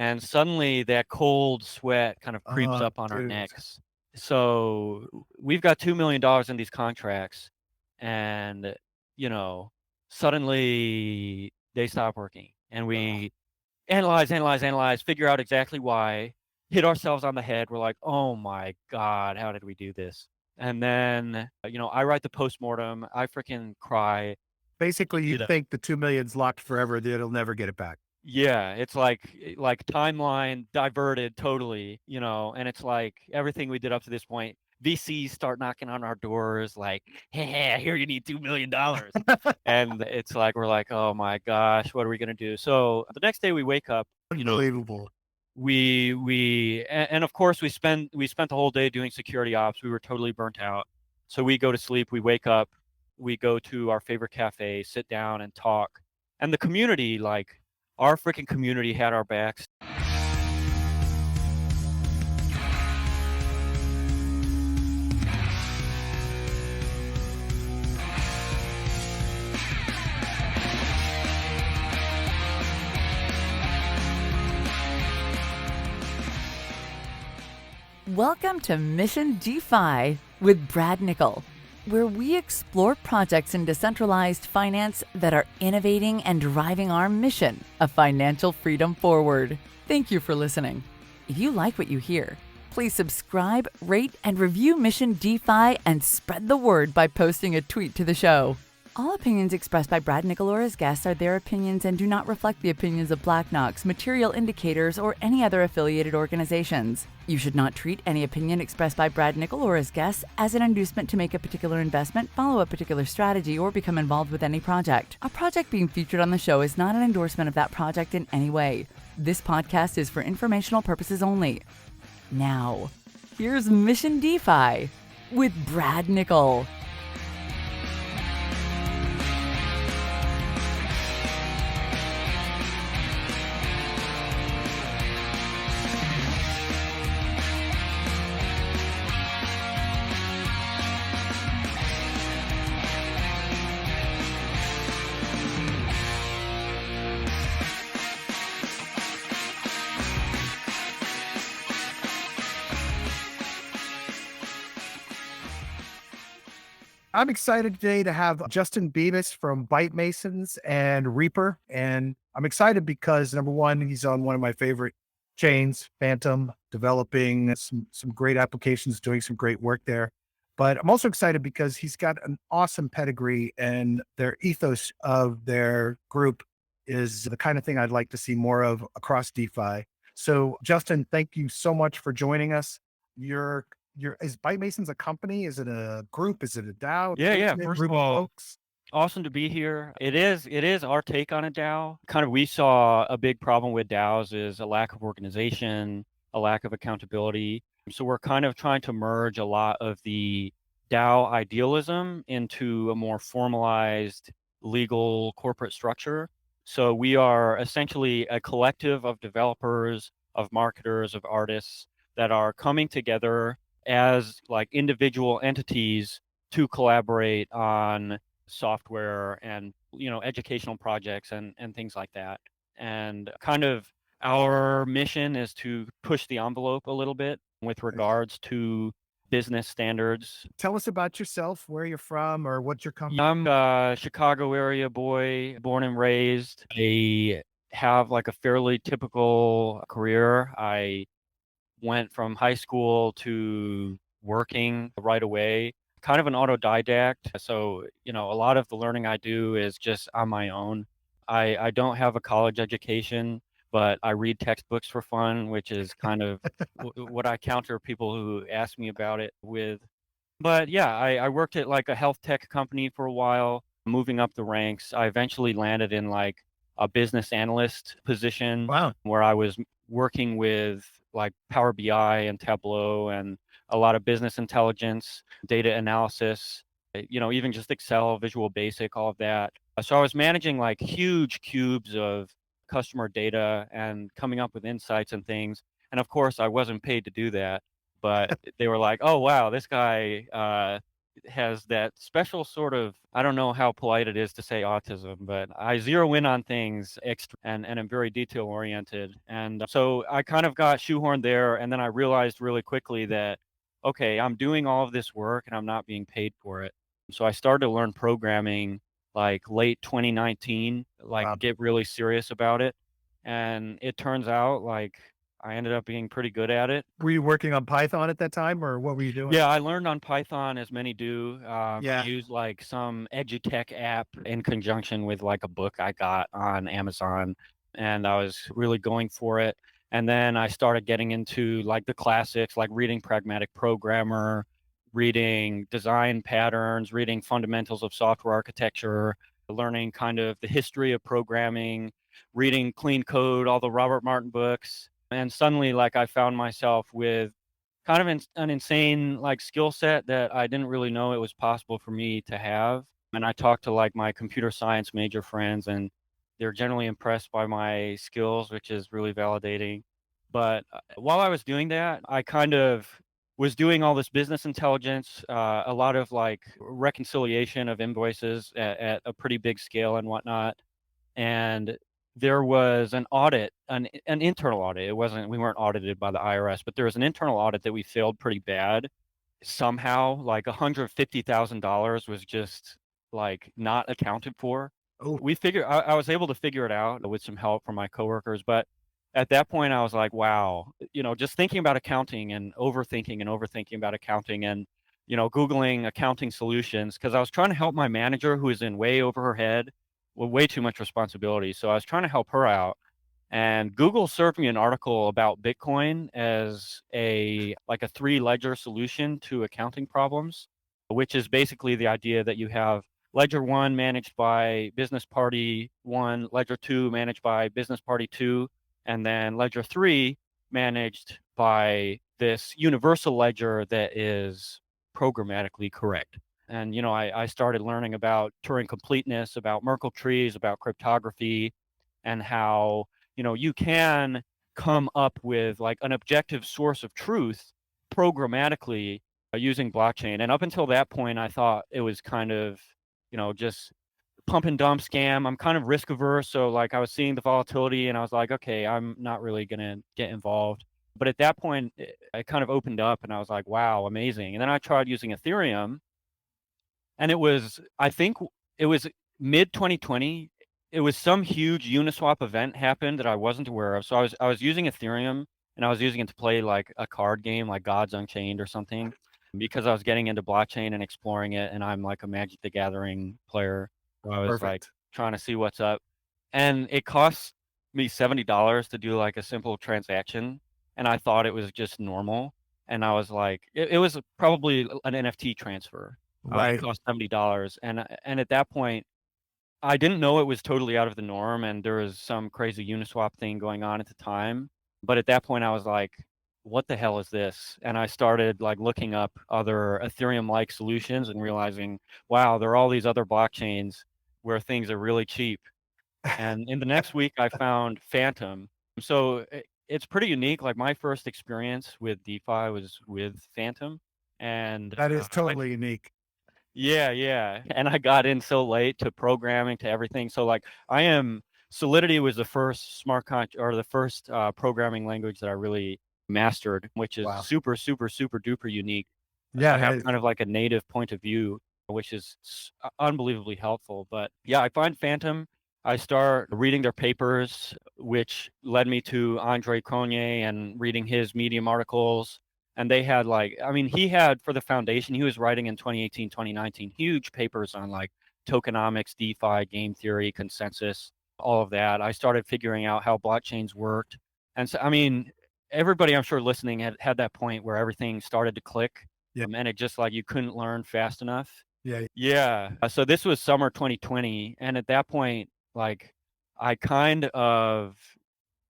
And suddenly that cold sweat kind of creeps Oh, up on our dude. necks. So we've got $2 million in these contracts, and, you know, suddenly they stop working, and we analyze, figure out exactly why, hit ourselves on the head. We're like, "Oh my god, how did we do this?" And then, I write the postmortem. I freaking cry. Basically, you You know think the 2 million's locked forever, that it'll never get it back. Yeah, it's like timeline diverted totally, and it's like everything we did up to this point, VCs start knocking on our doors like, "Hey, I hear you need $2 million." And it's like, we're like, "Oh my gosh, what are we gonna do?" So the next day we wake up, Unbelievable. and of course we spent the whole day doing security ops. We were totally burnt out. So we go to sleep, we wake up, we go to our favorite cafe, sit down and talk. And the community, like our freaking community had our backs. Welcome to Mission DeFi with Brad Nickel, where we explore projects in decentralized finance that are innovating and driving our mission of financial freedom forward. Thank you for listening. If you like what you hear, please subscribe, rate, and review Mission DeFi and spread the word by posting a tweet to the show. All opinions expressed by Brad Nickel or his guests are their opinions and do not reflect the opinions of Black Knox, Material Indicators, or any other affiliated organizations. You should not treat any opinion expressed by Brad Nickel or his guests as an inducement to make a particular investment, follow a particular strategy, or become involved with any project. A project being featured on the show is not an endorsement of that project in any way. This podcast is for informational purposes only. Now, here's Mission DeFi with Brad Nickel. I'm excited today to have Justin Bebis from Byte Masons and Reaper. And I'm excited because number one, he's on one of my favorite chains, Phantom, developing some great applications, doing some great work there. But I'm also excited because he's got an awesome pedigree and their ethos of their group is the kind of thing I'd like to see more of across DeFi. So Justin, thank you so much for joining us. You're is Byte Masons a company? Is it a group? Is it a DAO? Yeah, yeah. Close-knit First of group of all, folks? awesome to be here. It is our take on a DAO. Kind of we saw a big problem with DAOs is a lack of organization, a lack of accountability. So we're kind of trying to merge a lot of the DAO idealism into a more formalized legal corporate structure. So we are essentially a collective of developers, of marketers, of artists that are coming together as like individual entities to collaborate on software and educational projects and things like that. And kind of our mission is to push the envelope a little bit with regards to business standards. Tell us about yourself, where you're from, or what your company. I'm a Chicago area boy, born and raised. I have like a fairly typical career. I went from high school to working right away, kind of an autodidact. So, a lot of the learning I do is just on my own. I don't have a college education, but I read textbooks for fun, which is kind of what I counter people who ask me about it with. But yeah, I worked at like a health tech company for a while, moving up the ranks. I eventually landed in like a business analyst position Wow. where I was working with like Power BI and Tableau and a lot of business intelligence, data analysis, even just Excel, Visual Basic, all of that. So I was managing like huge cubes of customer data and coming up with insights and things. And of course, I wasn't paid to do that, but they were like, "Oh wow, this guy has that special sort of, I don't know how polite it is to say autism, but I zero in on things extra and I'm very detail oriented. And so I kind of got shoehorned there. And then I realized really quickly that, okay, I'm doing all of this work and I'm not being paid for it. So I started to learn programming like late 2019, like Wow. get really serious about it. And it turns out like I ended up being pretty good at it. Were you working on Python at that time, or what were you doing? Yeah, I learned on Python as many do. I Yeah. used like some edutech app in conjunction with like a book I got on Amazon, and I was really going for it. And then I started getting into like the classics, like reading Pragmatic Programmer, reading design patterns, reading fundamentals of software architecture, learning kind of the history of programming, reading Clean Code, all the Robert Martin books. And suddenly, like, I found myself with kind of an insane like skill set that I didn't really know it was possible for me to have. And I talked to like my computer science major friends, and they're generally impressed by my skills, which is really validating. But while I was doing that, I kind of was doing all this business intelligence, a lot of like reconciliation of invoices at a pretty big scale and whatnot. And there was an audit, an internal audit. It wasn't, we weren't audited by the IRS, but there was an internal audit that we failed pretty bad. Somehow, like $150,000 was just like not accounted for. Oh, I was able to figure it out with some help from my coworkers, but at that point I was like, wow, just thinking about accounting and overthinking about accounting and, Googling accounting solutions because I was trying to help my manager who is in way over her head with way too much responsibility. So I was trying to help her out. And Google served me an article about Bitcoin as a three ledger solution to accounting problems, which is basically the idea that you have ledger one managed by business party one, ledger two managed by business party two, and then ledger three managed by this universal ledger that is programmatically correct. And I started learning about Turing completeness, about Merkle trees, about cryptography, and how you can come up with like an objective source of truth programmatically using blockchain. And up until that point, I thought it was kind of, just pump and dump scam. I'm kind of risk averse. So like I was seeing the volatility and I was like, okay, I'm not really going to get involved. But at that point, I kind of opened up and I was like, wow, amazing. And then I tried using Ethereum and I think it was mid 2020. It was some huge Uniswap event happened that I wasn't aware of. So I was using Ethereum and I was using it to play like a card game like Gods Unchained or something because I was getting into blockchain and exploring it and I'm like a Magic the Gathering player. So I was like perfect. trying to see what's up. And it cost me $70 to do like a simple transaction and I thought it was just normal. And I was like, it was probably an NFT transfer. It Right. cost $70, and at that point, I didn't know it was totally out of the norm, and there was some crazy Uniswap thing going on at the time. But at that point, I was like, "What the hell is this?" And I started like looking up other Ethereum-like solutions and realizing, wow, there are all these other blockchains where things are really cheap. And in the next week, I found Phantom. So it's pretty unique. Like my first experience with DeFi was with Phantom, and That is I totally unique. yeah, yeah. And I got in so late to programming, to everything. So like I am Solidity was the first the first programming language that I really mastered, which is Wow. super, super, super duper unique. So Yeah, I have it- kind of like a native point of view, which is unbelievably helpful. But yeah, I find Phantom. I start reading their papers, which led me to Andre Cronje and reading his Medium articles and they had like I mean he had for the foundation he was writing in 2018 2019 huge papers on like tokenomics, DeFi, game theory, consensus, all of that. I started figuring out how blockchains worked, and so I mean everybody I'm sure listening had that point where everything started to click, yeah, and it just like you couldn't learn fast enough. yeah. Yeah, so this was summer 2020 and at that point like I kind of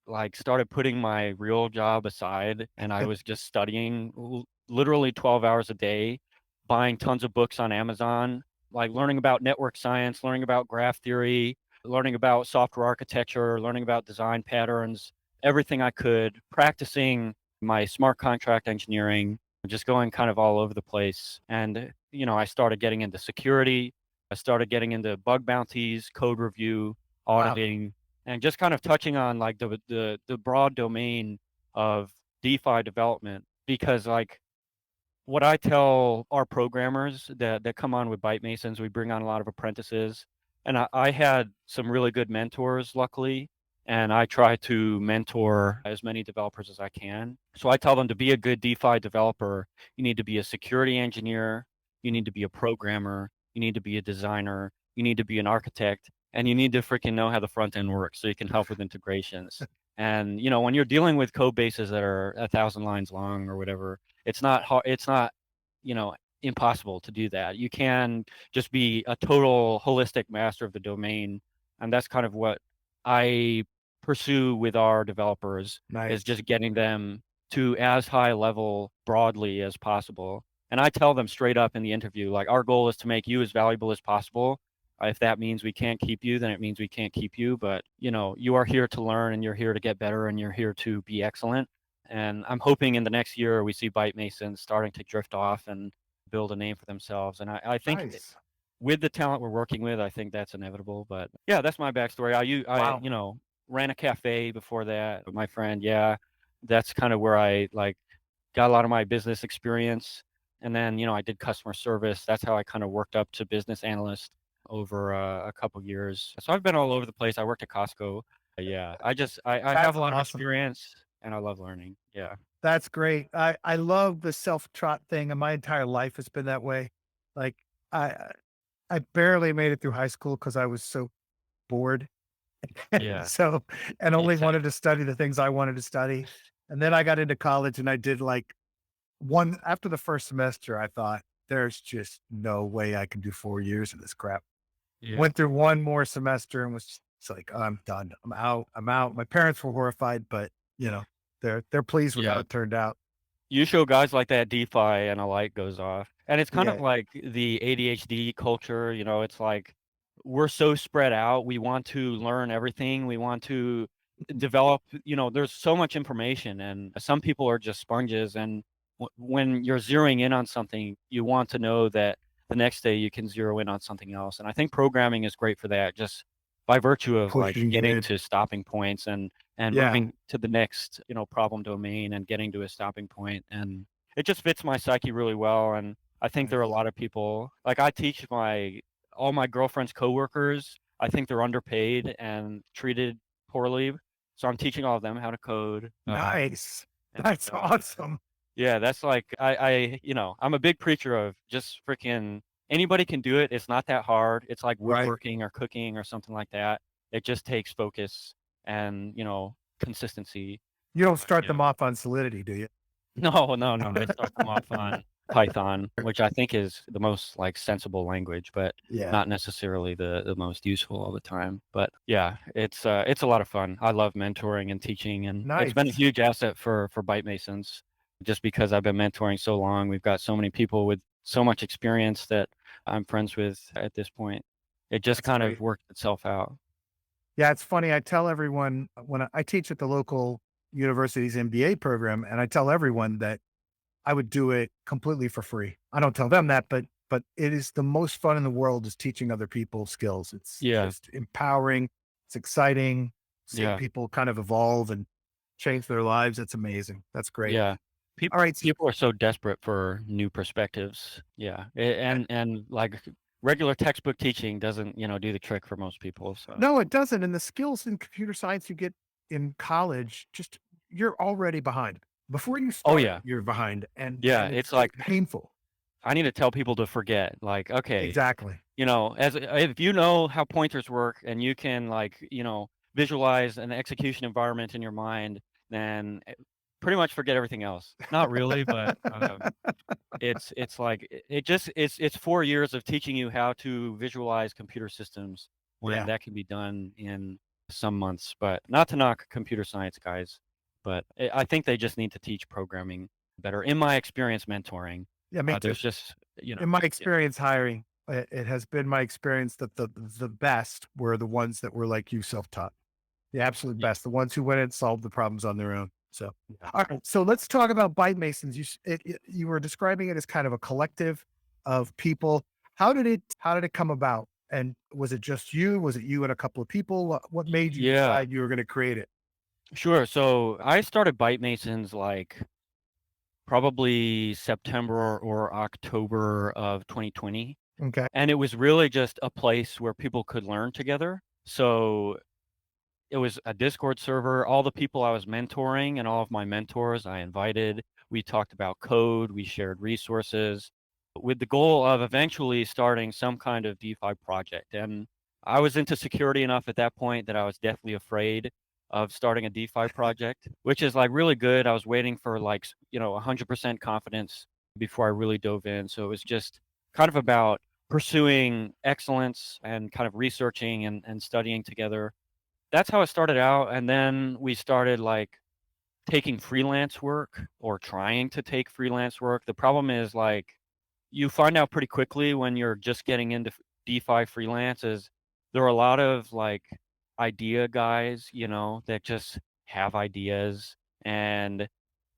like started putting my real job aside and I was just studying literally 12 hours a day, buying tons of books on Amazon, like learning about network science, learning about graph theory, learning about software architecture, learning about design patterns, everything I could, practicing my smart contract engineering, just going kind of all over the place. And I started getting into security. I started getting into bug bounties, code review, Wow. auditing, and just kind of touching on like the broad domain of DeFi development. Because like what I tell our programmers that come on with Byte Masons, we bring on a lot of apprentices, and I had some really good mentors, luckily, and I try to mentor as many developers as I can. So I tell them to be a good DeFi developer, you need to be a security engineer, you need to be a programmer, you need to be a designer, you need to be an architect, and you need to freaking know how the front end works so you can help with integrations. And when you're dealing with code bases that are 1,000 lines long or whatever, it's not hard, it's not, you know, impossible to do that. You can just be a total holistic master of the domain. And that's kind of what I pursue with our developers, is Nice. just getting them to as high level broadly as possible. And I tell them straight up in the interview, like, our goal is to make you as valuable as possible. If that means we can't keep you, then it means we can't keep you. But, you are here to learn, and you're here to get better, and you're here to be excellent. And I'm hoping in the next year we see Byte Masons starting to drift off and build a name for themselves. And I think Nice. with the talent we're working with, I think that's inevitable. But yeah, that's my backstory. Wow. Ran a cafe before that with my friend. Yeah, that's kind of where I like got a lot of my business experience. And then, I did customer service. That's how I kind of worked up to business analyst over a couple years. So I've been all over the place. I worked at Costco. Yeah, I have That's a lot of awesome. experience, and I love learning. Yeah. That's great. I love the self-taught thing, and my entire life has been that way. Like, I I barely made it through high school because I was so bored. And Yeah, so and only wanted to exactly. study the things I wanted to study. And then I got into college and I did like one after the first semester, I thought, there's just no way I can do 4 years of this crap. Yeah. Went through one more semester and was it's like, "Oh, I'm done. I'm out. I'm out." My parents were horrified, but, they're pleased with how Yeah. it turned out. You show guys like that DeFi and a light goes off. And it's kind of Yeah. like the ADHD culture, it's like we're so spread out. We want to learn everything. We want to develop, there's so much information, and some people are just sponges. And when you're zeroing in on something, you want to know that the next day you can zero in on something else. And I think programming is great for that, just by virtue of like Pushing getting it. to stopping points and Yeah. moving to the next, problem domain and getting to a stopping point. And it just fits my psyche really well. And I think there are a Nice. lot of people, like I teach all my girlfriend's coworkers, I think they're underpaid and treated poorly. So I'm teaching all of them how to code. Nice. And That's awesome. yeah, that's like, I'm a big preacher of just freaking anybody can do it. It's not that hard. It's like Right. woodworking or cooking or something like that. It just takes focus and, consistency. You don't start Yeah. them off on Solidity, do you? No, no, no. I start them off on Python, which I think is the most like sensible language, but Yeah. not necessarily the most useful all the time. But yeah, it's a lot of fun. I love mentoring and teaching, and it's been a Nice. huge asset for Byte Masons, just because I've been mentoring so long. We've got so many people with so much experience that I'm friends with at this point. It just That's kind of great. worked itself out. Yeah, it's funny. I tell everyone when I teach at the local university's MBA program, and I tell everyone that I would do it completely for free. I don't tell them that, but it is the most fun in the world is teaching other people skills. It's Yeah, just empowering. It's exciting seeing yeah. people kind of evolve and change their lives. It's amazing. That's great. Yeah. Peop All right. People are so desperate for new perspectives. Yeah, and, like, regular textbook teaching doesn't, do the trick for most people, so No, it doesn't. And the skills in computer science you get in college, just you're already behind. Before you Oh, start, yeah. you're behind, and Yeah, and it's it's like, painful. I need to tell people to forget, like, okay, Exactly. as if you know how pointers work and you can, like, visualize an execution environment in your mind, then, pretty much forget everything else. Not really, but, it's like it just it's 4 years of teaching you how to visualize computer systems when Yeah. that can be done in some months. But not to knock computer science guys, but I think they just need to teach programming better. In my experience mentoring, Yeah, me too. there's just, In my yeah, experience hiring, it has been my experience that the best were the ones that were like you, self-taught. The absolute yeah, best, the ones who went and solved the problems on their own. So, yeah, all right. So let's talk about Byte Masons. You were describing it as kind of a collective. of people. How did it come about? And was it just you? Was it you and a couple of people? What made you Yeah, decide you were going to create it? sure. So I started Byte Masons like probably September or October of 2020. Okay. And it was really just a place where people could learn together. So it was a Discord server. All the people I was mentoring and all of my mentors I invited. We talked about code, we shared resources with the goal of eventually starting some kind of DeFi project. And I was into security enough at that point that I was deathly afraid of starting a DeFi project, which is like really good. I was waiting for like, 100% confidence before I really dove in. So it was just kind of about pursuing excellence and kind of researching and studying together. That's how it started out, and then we started, like, taking freelance work or trying to take freelance work. The problem is, like, you find out pretty quickly when you're just getting into DeFi freelance is there are a lot of, like, idea guys, that just have ideas, and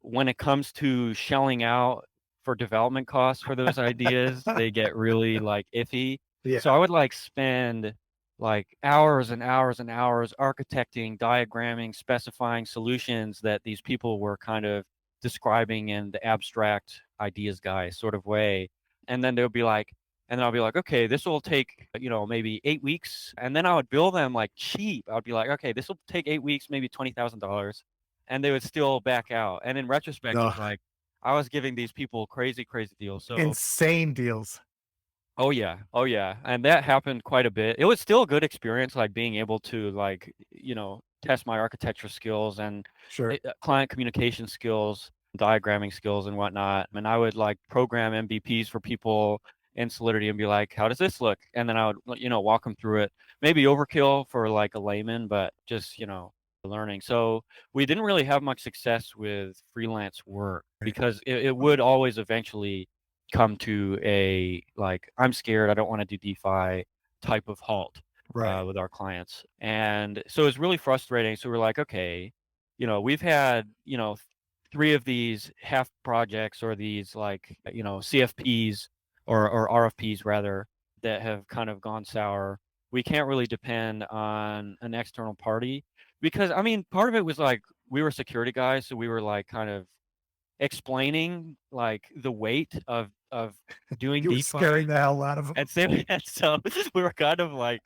when it comes to shelling out for development costs for those ideas, they get really, like, iffy. So Yeah. I would, like, spend, like, hours and hours and hours architecting, diagramming, specifying solutions that these people were kind of describing in the abstract ideas guy sort of way, and then they'll be like and then I'll be like, "Okay, this will take, maybe 8 weeks," and then I would bill them, like, cheap. I would be like, "Okay, this will take 8 weeks, maybe $20,000," and they would still back out, and in retrospect, No, it's like, I was giving these people crazy, crazy deals, so insane deals. oh, yeah. Oh, yeah, and that happened quite a bit. It was still a good experience, like, being able to, like, test my architecture skills and, Sure. client communication skills, diagramming skills, and whatnot, and I would, like, program MVPs for people in Solidity and be like, "How does this look?" And then I would, walk them through it. Maybe overkill for, like, a layman, but just, learning. So, we didn't really have much success with freelance work Right. because it would always eventually come to a like I'm scared I don't want to do DeFi type of halt Right. with our clients, and so it's really frustrating. So we're like, okay, we've had three of these half projects or these like CFPs or RFPs rather that have kind of gone sour. We can't really depend on an external party because I mean part of it was like we were security guys, so we were like kind of explaining, like, the weight of doing You were DeFi, scaring the hell out of them. and so and so we were kind of, like,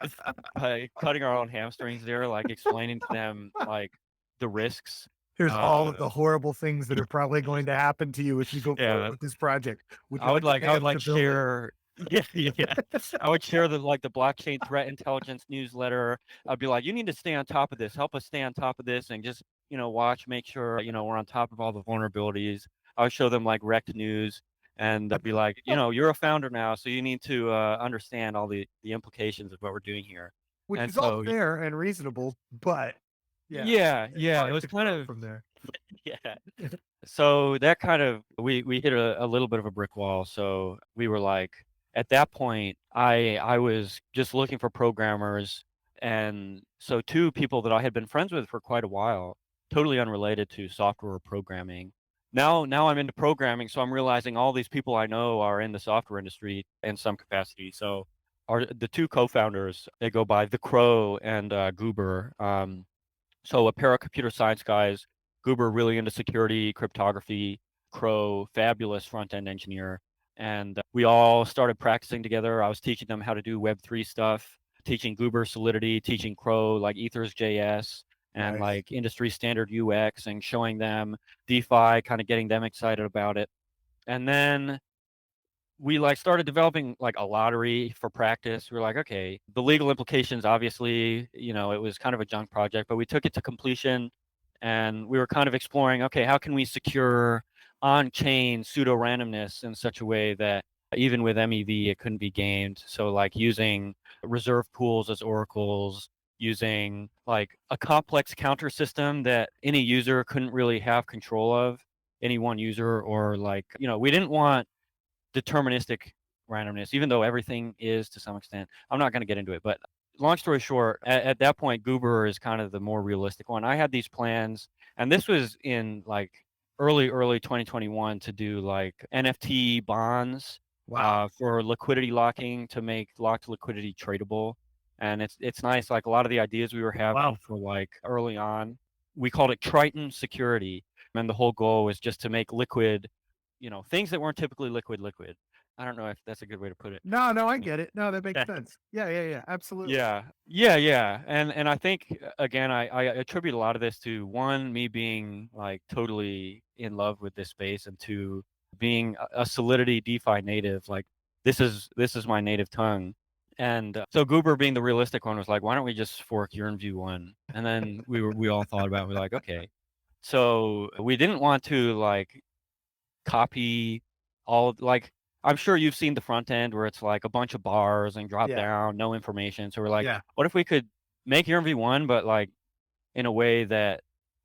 cutting our own hamstrings there, like, explaining to them, like, the risks. Here's all Uh, of the horrible things that are probably going to happen to you if you go forward yeah, with this project. Would you I would like to like pay I would, us like, to build it? share yeah, yeah, yeah. I would share the blockchain threat intelligence newsletter. I'd be like, "You need to stay on top of this. Help us stay on top of this and just, watch, make sure, we're on top of all the vulnerabilities." I would show them, like, wrecked news, and I'd be like, "You're a founder now, so you need to, understand all the implications of what we're doing here." Which And is all so fair and reasonable, but yeah, yeah, it's yeah, it hard was to kind grow of from there. yeah. So that kind of we hit a little bit of a brick wall. So we were like, at that point, I was just looking for programmers, and so two people that I had been friends with for quite a while, totally unrelated to software or programming. Now I'm into programming, so I'm realizing all these people I know are in the software industry in some capacity. So the two co-founders, they go by The Crow and Goober. So a pair of computer science guys, Goober really into security, cryptography, Crow, fabulous front-end engineer. And we all started practicing together. I was teaching them how to do Web3 stuff, teaching Goober Solidity, teaching Crow like Ethers JS and Nice. like industry standard UX and showing them DeFi, kind of getting them excited about it. And then we like started developing like a lottery for practice. We were like, okay, the legal implications, obviously, it was kind of a junk project, but we took it to completion and we were kind of exploring, okay, how can we secure on-chain pseudo randomness in such a way that even with MEV, it couldn't be gamed. So like using reserve pools as oracles, using like a complex counter system that any user couldn't really have control of, any one user, or like, we didn't want deterministic randomness, even though everything is to some extent. I'm not going to get into it, but long story short, at that point, Goober is kind of the more realistic one. I had these plans, and this was in like early 2021 to do like NFT bonds Wow. for liquidity locking to make locked liquidity tradable. And it's nice. Like a lot of the ideas we were having Wow. for like early on, we called it Triton security. And the whole goal was just to make liquid, things that weren't typically liquid. I don't know if that's a good way to put it. No, no, I get it. No, that makes sense. Yeah, yeah, yeah. Absolutely. Yeah. Yeah. And I think again, I attribute a lot of this to one, me being like totally in love with this space, and two, being a Solidity DeFi native. Like this is my native tongue. And so Goober, being the realistic one, was like, why don't we just fork YearnView one? And then we all thought about it. We're like, okay. So we didn't want to like copy like, I'm sure you've seen the front end where it's like a bunch of bars and drop Yeah. down, no information. So we're like, Yeah. what if we could make your MV1, but like in a way that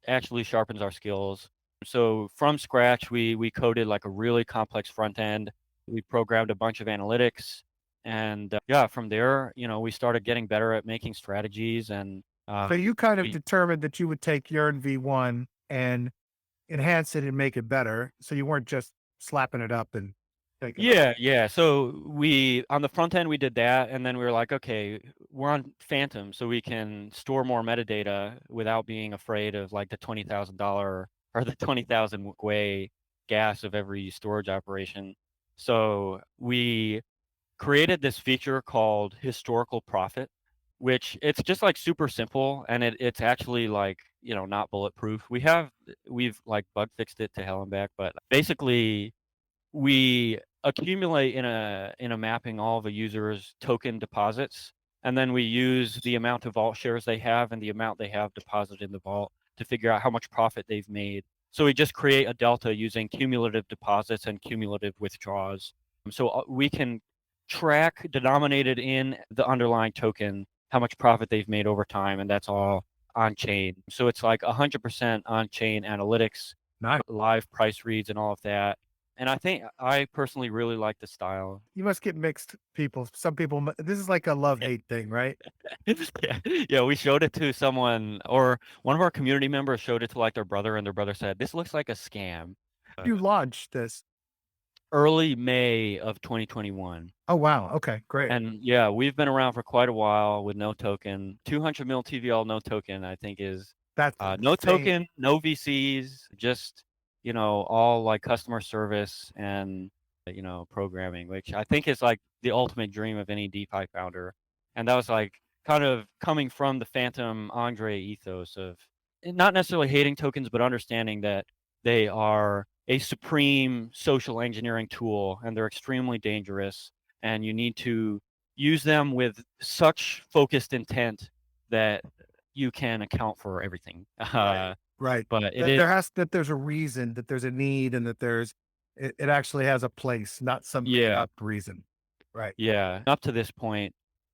actually sharpens our skills? So from scratch, we coded like a really complex front end. We programmed a bunch of analytics, and yeah, from there, we started getting better at making strategies, and So you kind of we determined that you would take Yearn V1 and enhance it and make it better. So you weren't just slapping it up and taking off. Yeah. So we on the front end we did that, and then we were like, okay, we're on Phantom, so we can store more metadata without being afraid of like the $20,000 or the 20,000 way gas of every storage operation. So we created this feature called historical profit, which it's just like super simple, and it's actually like, not bulletproof. We've like bug fixed it to hell and back, but basically we accumulate in a mapping all of a user's token deposits, and then we use the amount of vault shares they have and the amount they have deposited in the vault to figure out how much profit they've made. So we just create a delta using cumulative deposits and cumulative withdrawals. So we can track, denominated in the underlying token, how much profit they've made over time, and that's all on chain. So it's like 100% on chain analytics, Nice. live price reads, and all of that. And I personally really like the style. You must get mixed people. Some people, this is like a love hate thing, right? Yeah, yeah, we showed it to someone, or one of our community members showed it to like their brother, and their brother said, "This looks like a scam." You launched this. Early May of 2021. Oh, wow. Okay, great. And yeah, we've been around for quite a while with no token. 200 mil TVL, no token, I think is That's no insane. token, no VCs, just, all like customer service and, programming, which I think is like the ultimate dream of any DeFi founder. And that was like kind of coming from the Phantom Andre ethos of not necessarily hating tokens, but understanding that they are a supreme social engineering tool, and they're extremely dangerous, and you need to use them with such focused intent that you can account for everything. Right. Right. But it That is, there's a reason, that there's a need, and that it actually has a place, not some made yeah, up reason. Right. yeah. Up to this point,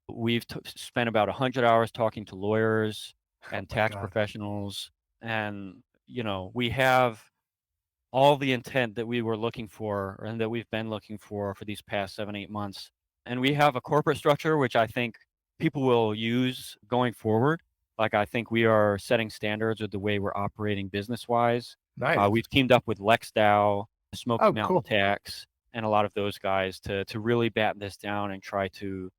we've spent about 100 hours talking to lawyers Oh and my tax God. professionals, and we have all the intent that we were looking for, and that we've been looking for these past 7, 8 months. And we have a corporate structure, which I think people will use going forward. Like, I think we are setting standards with the way we're operating business wise. Nice. We've teamed up with LexDAO, Smoky Oh, Mountain cool. Tax, and a lot of those guys to really batten this down and try to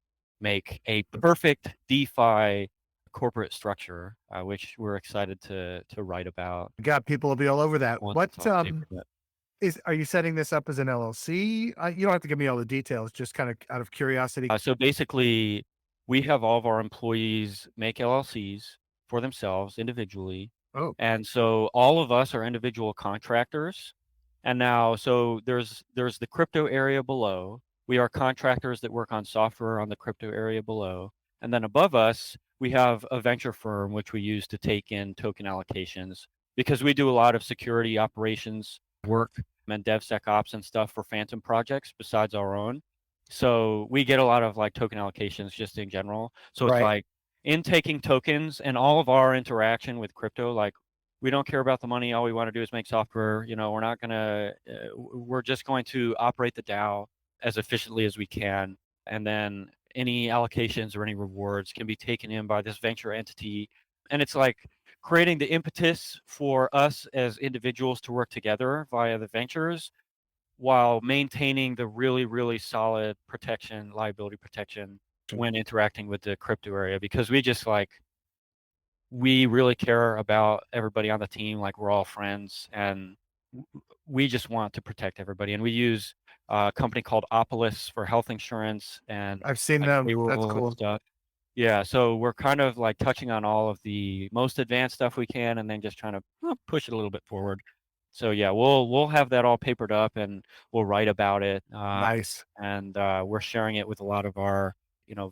make a perfect DeFi corporate structure, which we're excited to write about God, people will be all over that. once What it's all safe. are you setting this up as an LLC? You don't have to give me all the details, just kind of out of curiosity. So basically, we have all of our employees make LLCs for themselves individually. Oh, And so all of us are individual contractors. And now, so there's the crypto area below. We are contractors that work on software on the crypto area below. And then above us, we have a venture firm which we use to take in token allocations, because we do a lot of security operations work and DevSecOps and stuff for Phantom projects besides our own. So we get a lot of like token allocations just in general. So it's right. like in taking tokens and all of our interaction with crypto, like we don't care about the money. All we want to do is make software. We're not gonna, we're just going to operate the DAO as efficiently as we can. And then any allocations or any rewards can be taken in by this venture entity. And it's like creating the impetus for us as individuals to work together via the ventures, while maintaining the really, really solid protection, liability protection when interacting with the crypto area, because we really care about everybody on the team. Like, we're all friends, and we just want to protect everybody. And we use a company called Opolis for health insurance and I've seen like them. That's payroll and cool. stuff. Yeah, so we're kind of like touching on all of the most advanced stuff we can, and then just trying to push it a little bit forward. So yeah, we'll have that all papered up, and we'll write about it. Nice. And we're sharing it with a lot of our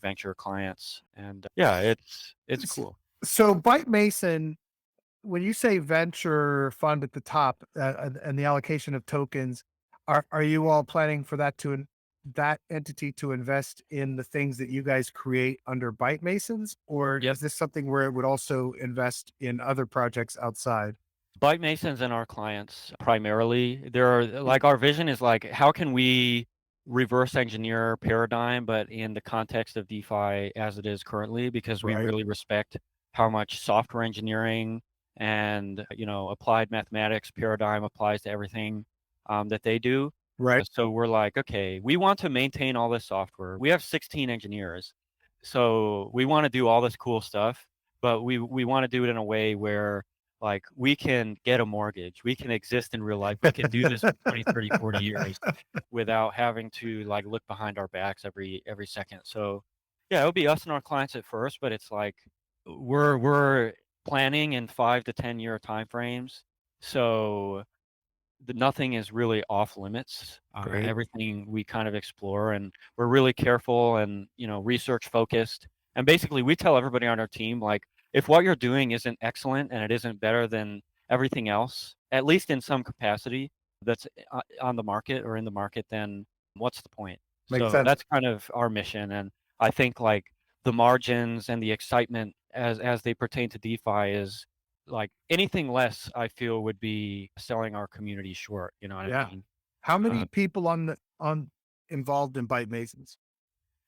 venture clients. And yeah, it's S- cool. So Byte Mason, when you say venture fund at the top and the allocation of tokens, are you all planning for that entity to invest in the things that you guys create under Byte Masons, or Yep. is this something where it would also invest in other projects outside? Byte Masons and our clients primarily. There are like, our vision is like, how can we reverse engineer paradigm, but in the context of DeFi as it is currently, because we Right. really respect how much software engineering and applied mathematics paradigm applies to everything that they do. Right. So we're like, okay, we want to maintain all this software. We have 16 engineers, so we want to do all this cool stuff, but we want to do it in a way where, like, we can get a mortgage, we can exist in real life, we can do this for 20, 30, 40 years without having to like look behind our backs every second. So yeah, it'll be us and our clients at first, but it's like we're planning in 5 to 10 year time frames. So nothing is really off limits. Great. Everything we kind of explore, and we're really careful and research focused. And basically, we tell everybody on our team, like, if what you're doing isn't excellent and it isn't better than everything else, at least in some capacity, that's on the market or in the market, then what's the point? Makes So sense. that's kind of our mission. And I think like the margins and the excitement as they pertain to DeFi is like anything less, I feel, would be selling our community short. You know what I Yeah. mean? How many Uh, people on involved in Byte Masons?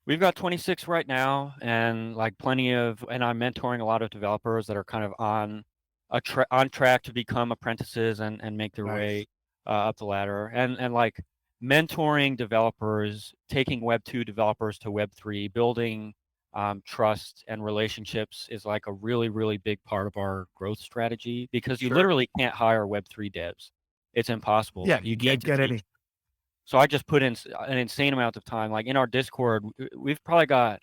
we've got 26 right now, and like plenty of, and I'm mentoring a lot of developers that are kind of on track to become apprentices and make their Nice. way up the ladder, and like mentoring developers, taking Web 2 developers to Web 3, building trust and relationships is like a really, really big part of our growth strategy, because you Sure. literally can't hire Web 3 devs. It's impossible. Yeah, You you need can't to get teach. any. So I just put in an insane amount of time. Like, in our Discord, we've probably got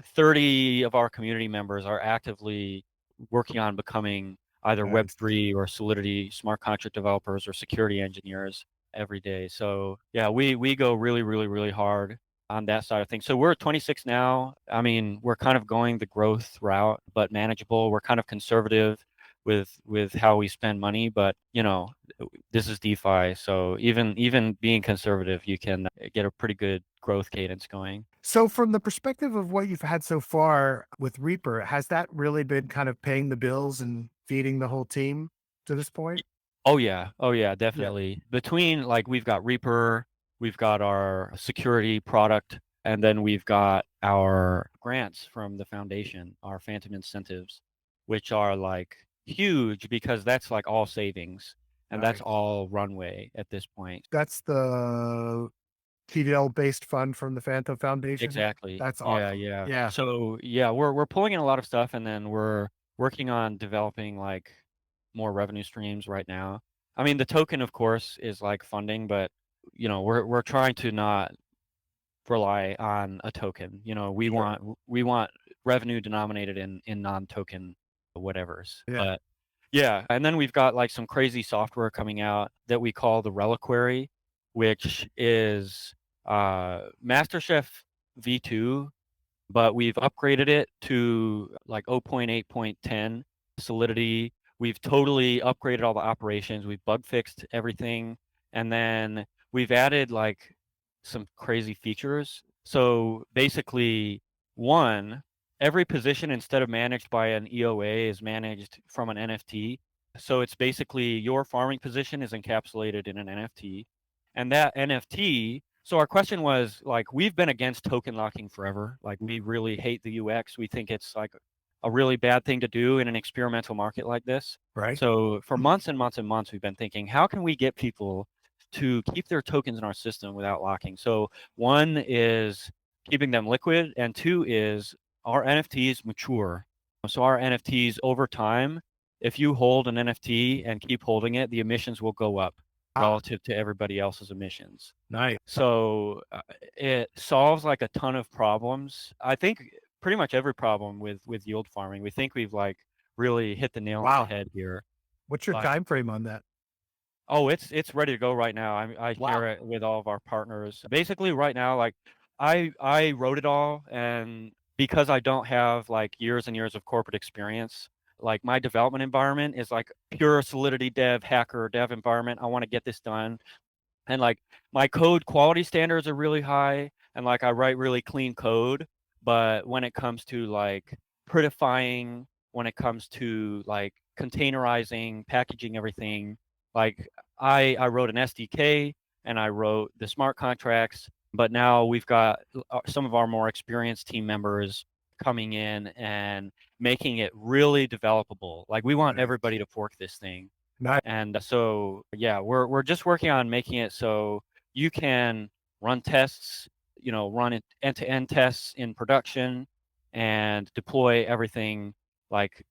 30 of our community members are actively working on becoming either Nice. Web 3 or Solidity smart contract developers or security engineers every day. So yeah, we go really, really, really hard on that side of things. So we're at 26 now. I mean, we're kind of going the growth route, but manageable. We're kind of conservative with how we spend money, but this is DeFi, so even being conservative, you can get a pretty good growth cadence going. So from the perspective of what you've had so far with Reaper, has that really been kind of paying the bills and feeding the whole team to this point? Oh yeah, Yeah. definitely. Between, like, we've got Reaper, we've got our security product, and then we've got our grants from the foundation, our phantom incentives, which are like huge, because that's like all savings and that's Nice. all runway at this point. That's the TDL based fund from the Phantom Foundation. Exactly. That's Yeah, awesome. yeah. Yeah. So yeah, we're pulling in a lot of stuff, and then we're working on developing like more revenue streams right now. I mean, the token, of course, is like funding, but we're trying to not rely on a token. We Sure. want revenue denominated in non-token whatevers. Yeah. But yeah, and then we've got like some crazy software coming out that we call the Reliquary, which is MasterChef V2, but we've upgraded it to like 0.8.10 Solidity. We've totally upgraded all the operations. We've bug fixed everything, and then we've added like some crazy features. So basically, one, every position, instead of managed by an EOA, is managed from an NFT. So it's basically your farming position is encapsulated in an NFT. And that NFT, so our question was, like, we've been against token locking forever. Like, we really hate the UX. We think it's like a really bad thing to do in an experimental market like this. Right. So for months and months and months, we've been thinking, how can we get people to keep their tokens in our system without locking. So one is keeping them liquid, and two is our NFTs mature. So our NFTs over time, if you hold an NFT and keep holding it, the emissions will go up relative to everybody else's emissions. Nice. So it solves like a ton of problems. I think pretty much every problem with yield farming. We think we've like really hit the nail on the Wow. head here. What's your But time frame on that? oh, it's ready to go right now. I Wow. share it with all of our partners. Basically, right now, like I wrote it all, and because I don't have like years and years of corporate experience, like my development environment is like pure Solidity dev, hacker dev environment. I want to get this done. And like my code quality standards are really high, and like I write really clean code, but when it comes to like prettifying, when it comes to like containerizing, packaging everything, like I wrote an SDK and I wrote the smart contracts, but now we've got some of our more experienced team members coming in and making it really developable. Like we want Nice. everybody to fork this thing. Nice. And so, yeah, we're just working on making it so you can run tests, run it end-to-end tests in production and deploy everything like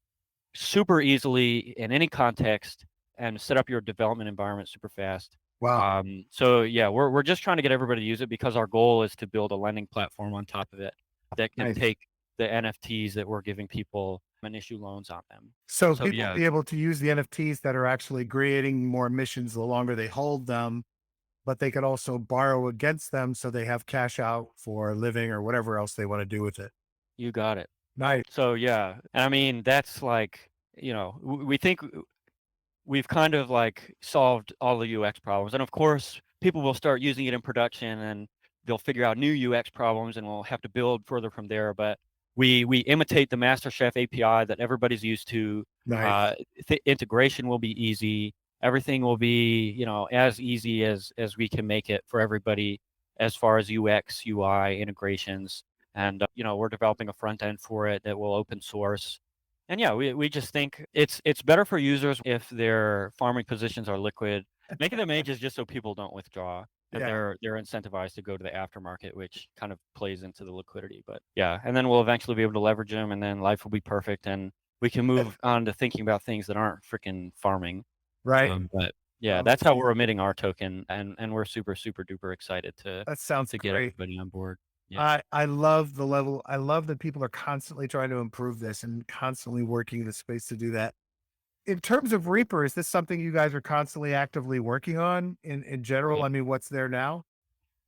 super easily in any context and set up your development environment super fast. Wow. So yeah, we're just trying to get everybody to use it because our goal is to build a lending platform on top of it that can Nice. take the NFTs that we're giving people and issue loans on them. So So people yeah, be able to use the NFTs that are actually creating more emissions the longer they hold them, but they could also borrow against them so they have cash out for a living or whatever else they want to do with it. you got it. Nice. So yeah, and I mean that's like, we think we've kind of like solved all the UX problems. And of course, people will start using it in production and they'll figure out new UX problems and we'll have to build further from there. But we imitate the MasterChef API that everybody's used to. Nice. Integration will be easy. Everything will be, as easy as we can make it for everybody as far as UX, UI integrations. And we're developing a front end for it that will open source. And yeah, we just think it's better for users if their farming positions are liquid. Making them ages just so people don't withdraw and Yeah. they're incentivized to go to the aftermarket, which kind of plays into the liquidity. But yeah, and then we'll eventually be able to leverage them and then life will be perfect and we can move on to thinking about things that aren't freaking farming. Right. But yeah, Um, that's how we're emitting our token and we're super, super duper excited that sounds to get great. everybody on board. Yeah. I love the level. I love that people are constantly trying to improve this and constantly working the space to do that. In terms of Reaper, is this something you guys are constantly actively working on in general? I mean, what's there now?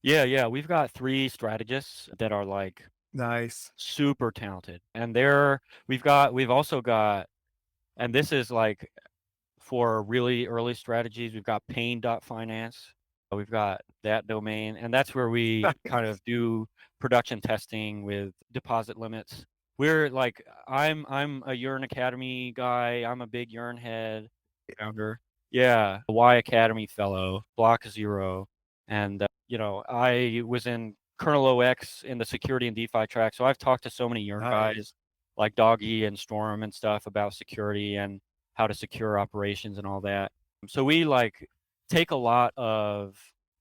Yeah. We've got 3 strategists that are like Nice. super talented. And we've also got, and this is like for really early strategies, we've got pain.finance. We've got that domain, and that's where we kind Nice. of do production testing with deposit limits. We're like, I'm a Yearn Academy guy. I'm a big Yearn head founder. Yeah, a Y Academy fellow, Block Zero. And, I was in Kernel OX in the security and DeFi track. So I've talked to so many Yearn Nice. guys like Doggy and Storm and stuff about security and how to secure operations and all that. So we like take a lot of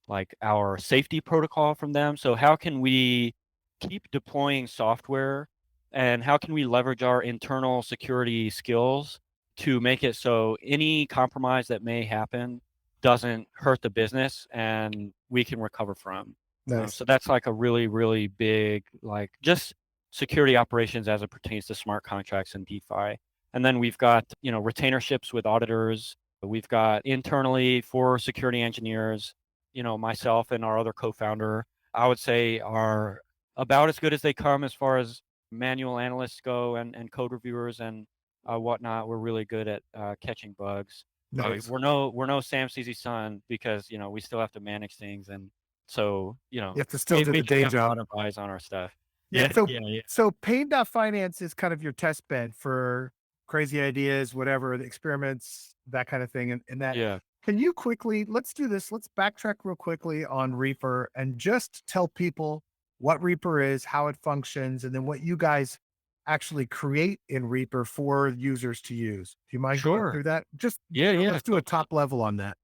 like our safety protocol from them. So how can we keep deploying software and how can we leverage our internal security skills to make it so any compromise that may happen doesn't hurt the business and we can recover from. Nice. So that's like a really, really big, like just security operations as it pertains to smart contracts and DeFi. And then we've got, retainerships with auditors. We've got internally 4 security engineers, myself and our other co-founder, I would say are about as good as they come as far as manual analysts go and code reviewers and whatnot. We're really good at catching bugs. Nice. We're no Sam CZ son because, we still have to manage things. And so, You have to still do we the just day have a job. lot of eyes on our stuff. Yeah. Yeah, So, yeah. so Pain.finance is kind of your test bed for crazy ideas, whatever, the experiments, that kind of thing. And that, Yeah, can you quickly, let's do this. Let's backtrack real quickly on Reaper and just tell people what Reaper is, how it functions, and then what you guys actually create in Reaper for users to use. Do you mind going sure. through that? Just Yeah, let's do a so top level on that.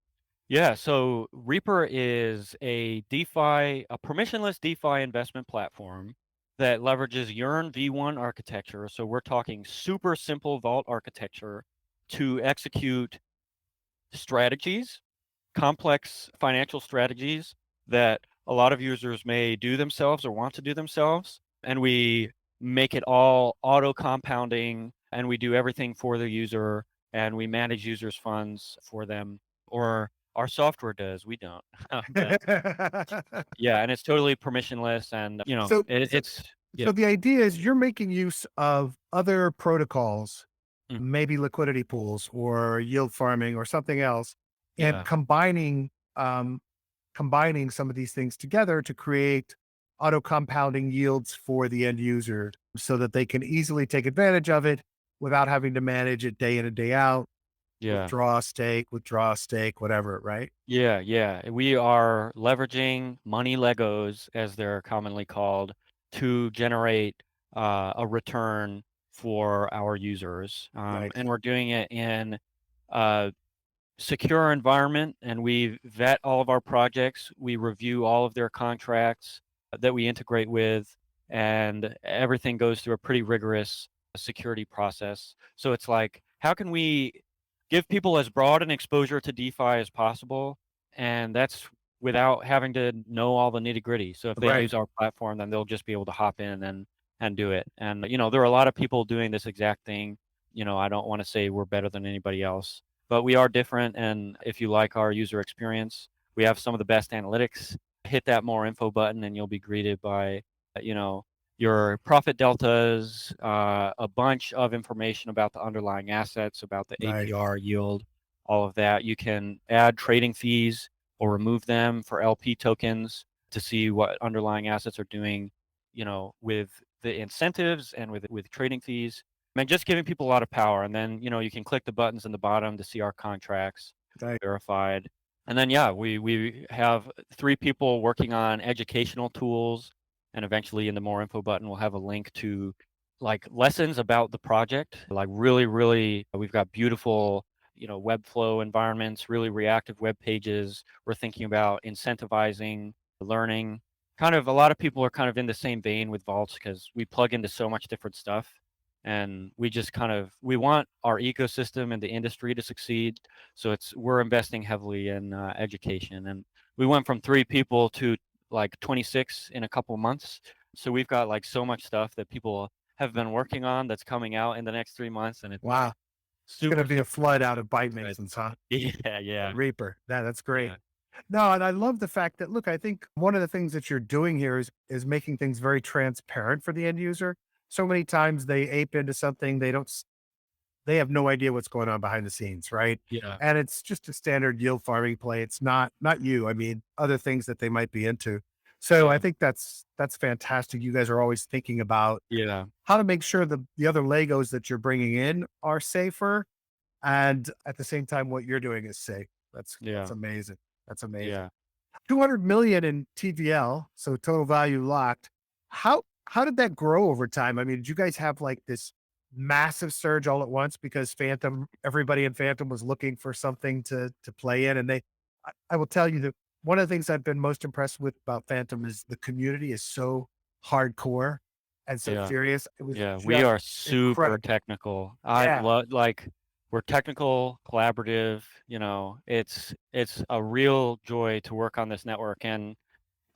Yeah, so Reaper is a DeFi, a permissionless DeFi investment platform that leverages Yearn V1 architecture. So we're talking super simple vault architecture to execute strategies, complex financial strategies that a lot of users may do themselves or want to do themselves. And we make it all auto compounding and we do everything for the user and we manage users' funds for them, or our software does. We don't. But yeah, and it's totally permissionless and So, so, it's so yeah. the idea is you're making use of other protocols, Mm, maybe liquidity pools or yield farming or something else, and yeah. combining some of these things together to create auto compounding yields for the end user so that they can easily take advantage of it without having to manage it day in and day out, Yeah. withdraw a stake, whatever, right? Yeah, yeah. We are leveraging money Legos, as they're commonly called, to generate a return for our users. Nice. And we're doing it in a secure environment, and we vet all of our projects. We review all of their contracts that we integrate with, and everything goes through a pretty rigorous security process. So it's like, how can we give people as broad an exposure to DeFi as possible? And that's without having to know all the nitty gritty. So if they Right. use our platform, then they'll just be able to hop in and do it. And there are a lot of people doing this exact thing. I don't want to say we're better than anybody else, but we are different. And if you like our user experience, we have some of the best analytics. Hit that more info button and you'll be greeted by, you know, your profit deltas, a bunch of information about the underlying assets, about the Nice. APR yield, all of that. You can add trading fees or remove them for LP tokens to see what underlying assets are doing, with the incentives and with trading fees. I mean, just giving people a lot of power. And then, you can click the buttons in the bottom to see our contracts Nice. verified. And then, yeah, we have 3 people working on educational tools. And eventually in the more info button, we'll have a link to like lessons about the project. Like really, really, we've got beautiful, Webflow environments, really reactive web pages. We're thinking about incentivizing learning. Kind of a lot of people are kind of in the same vein with vaults because we plug into so much different stuff, and we just we want our ecosystem and the industry to succeed. So we're investing heavily in education, and we went from 3 people to like 26 in a couple months. So we've got like so much stuff that people have been working on that's coming out in the next 3 months, and it's Wow. It's going to super, be a super flood out of Byte exciting. Masons, huh? Yeah, yeah, Reaper. That's great. yeah, No, and I love the fact that look, I think one of the things that you're doing here is making things very transparent for the end user. So many times they ape into something they have no idea what's going on behind the scenes, right? yeah, And it's just a standard yield farming play. It's not you. I mean, other things that they might be into. So I yeah, think that's fantastic. You guys are always thinking about yeah, how to make sure the other Legos that you're bringing in are safer, and at the same time, what you're doing is safe. That's yeah, amazing. That's amazing. yeah. 200 million in TVL, so total value locked. How did that grow over time? I mean, did you guys have like this massive surge all at once because everybody in Phantom was looking for something to play in, and I will tell you that one of the things I've been most impressed with about Phantom is the community is so hardcore and so Yeah. serious. It was Yeah, we just are super incredible. technical. I Yeah, love like we're technical, collaborative, it's a real joy to work on this network. And